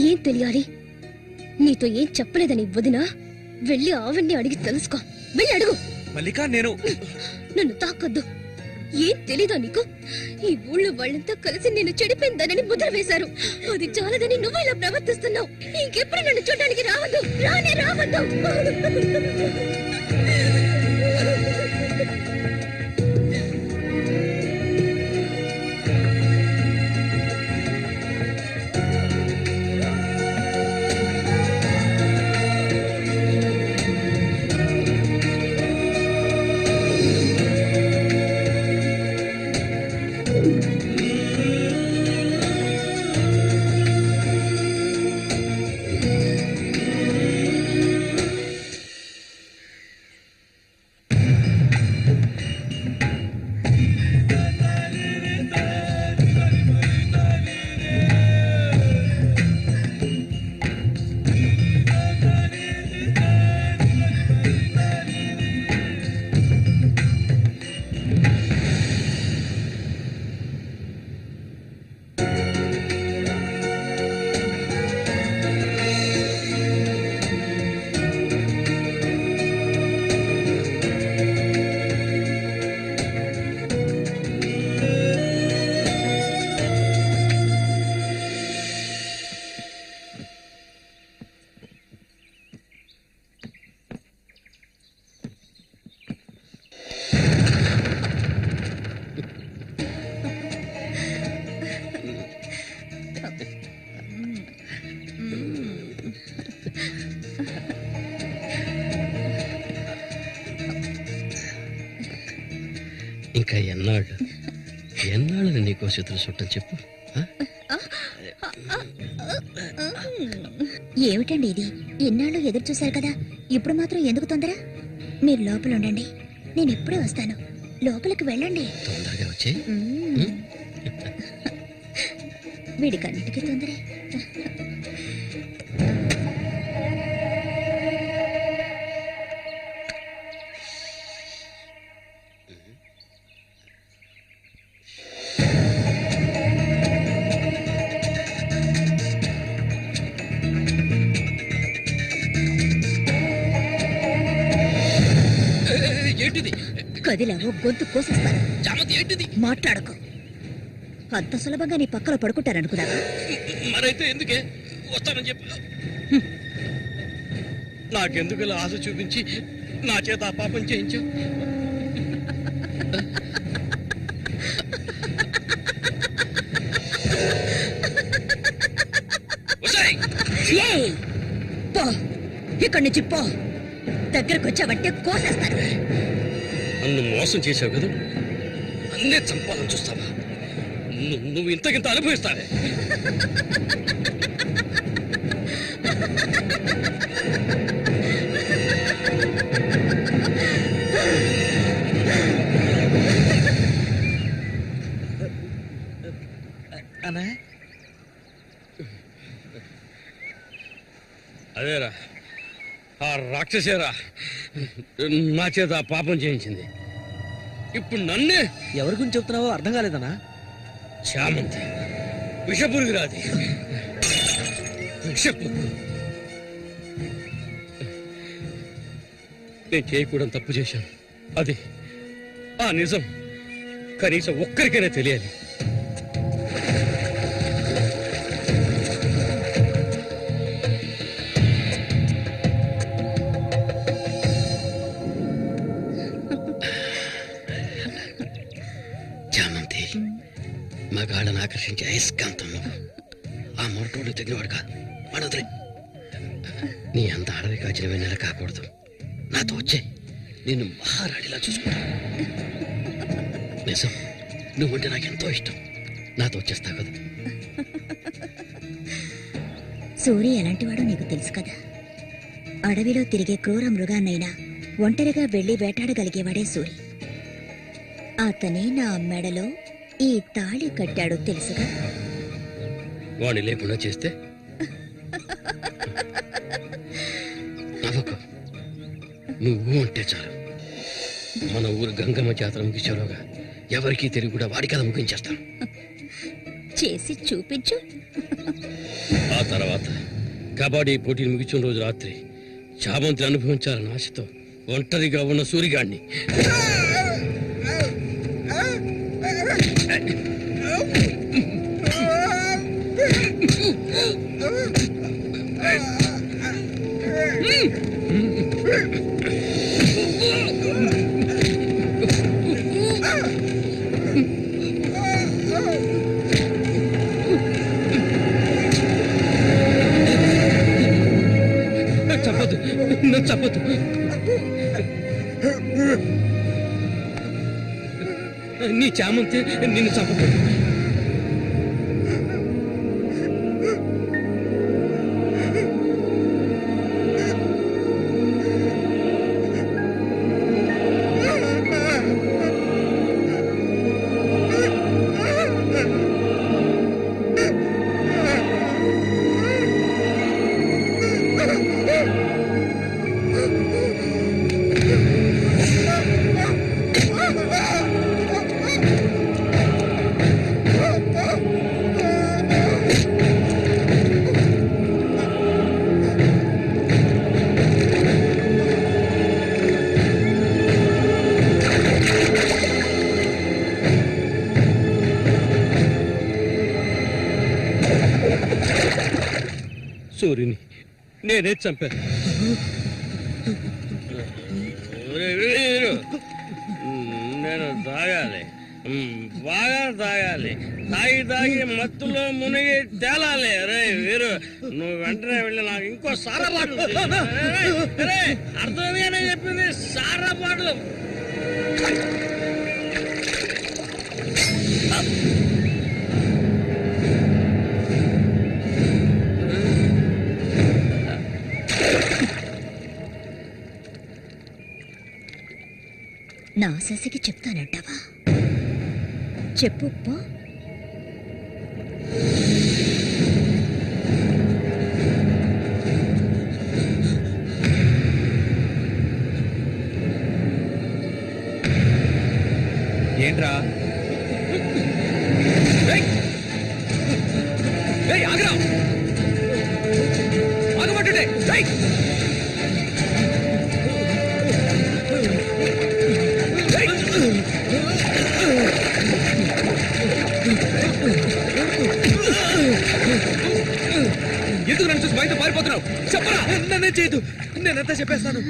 ఏం తెలియాలి? నీతో ఏం చెప్పలేదని వదినా వెళ్ళి ఆవిడ్ని అడిగి తెలుసుకో. వెళ్ళి అడుగు. మల్లిక, నేను నన్ను తాకొద్దు. ఏం తెలీదా నీకు? ఈ ఊళ్ళో వాళ్ళంతా కలిసి నేను చెడిపోయిందనని ముద్ర వేశారు. అది చాలదని నువ్వు ఇలా ప్రవర్తిస్తున్నావు. ఇంకెప్పుడు నన్ను చూడడానికి రావద్దు, రానే రావద్దు. ఎన్నాళ్ళు నీకో చేతులు చుట్టం చెప్పు. ఏమిటండి ఇది? ఎన్నాళ్ళు ఎదురు చూశారు కదా, ఇప్పుడు మాత్రం ఎందుకు తొందర? మీరు లోపల ఉండండి, నేను ఇప్పుడే వస్తాను. లోపలికి వెళ్ళండి. తొందరగా వచ్చే. వీడికన్నిటికీ తొందరే. ఏంటిది? కదిలావో గొంతు కోసేస్తాను. చామంతి ఏంటిది? మాట్లాడకు. అంత సులభంగా నీ పక్కన పడుకుంటారనుకున్నావా? మరైతే ఎందుకే వస్తానని చెప్పి నాకెందుకు ఇలా ఆశ చూపించి నా చేత ఆ పాపం చేయించావు? ఏయ్, పో ఇక్కడి నుంచి పో. దగ్గరకు వచ్చావంటే కోసేస్తాను. నన్ను మోసం చేసావు కదా, అన్నే చంపాలని చూస్తావా? నువ్వు ఇంతకింత అనుభవిస్తావే. అదేరా, ఆ రాక్షసేరా నా చేత ఆ పాపం చేయించింది. ఇప్పుడు నన్నే. ఎవరి గురించి చెప్తున్నావో అర్థం కాలేదనా? చామంతి విషపురుగురాది, విషపురుగు. నేను చేయకూడని తప్పు చేశాను. అది ఆ నిజం కనీసం ఒక్కరికైనా తెలియాలి. చామంతి మగాళ్ళని ఆకర్షించే అయస్కాంతం నువ్వు. ఆ మొరటోళ్ళు తగినవాడు కాదు, వాడొదిలే. నీ అంత అడవి కాచిన వెన్నెల కాకూడదు. నాతో వచ్చే నిన్ను మహారాణిలా చూసుకుంటా. నిజం, నువ్వుంటే నాకెంతో ఇష్టం. నాతో వచ్చేస్తావు కదా. సూర్య ఎలాంటివాడో నీకు తెలుసు కదా. అడవిలో తిరిగే క్రూర మృగాన్నైనా ఒంటరిగా వెళ్లి వేటాడగలిగేవాడే సూరి. అతనే నా మెడలో ఈ తాళి కట్టాడు తెలుసుగా. వాణ్ణి లేకుండా చేస్తే నవ్వకు. నువ్వు అంటే చాలు. మన ఊరు గంగమ్మ జాతర ముగించేలోగా ఎవరికీ తెలివి కూడా వాడి కథ ముగించేస్తాను. చేసి చూపించు. ఆ తర్వాత కబడ్డీ పోటీలు ముగించిన రోజు రాత్రి చామంతిని అనుభవించాలని ఆశతో ఒంటరిగా ఉన్న సూరిగాడిని చంపదు, నన్ను చంపదు. నీ చామంతి నిన్ను చంపదు. సూర్యుని నేనే చంపాను. నేను తాగాలి, బాగా తాగాలి. తాగి తాగి మత్తులో మునిగి తేలాలి. రే వీరు, నువ్వు వెంటనే వెళ్ళి నాకు ఇంకో సారా బాటలు అర్థమేనే చెప్పింది. సారా బాటలు నా శశికి చెప్తానంటావా? చెప్పు పో. ఏంట్రా ఆగరా ఆగమంటుంటే ఎందుకు నన్ను చూసి బయట పారిపోతున్నావు? చెప్పరా. నన్నే చేయదు, నేనంతా చెప్పేస్తాను.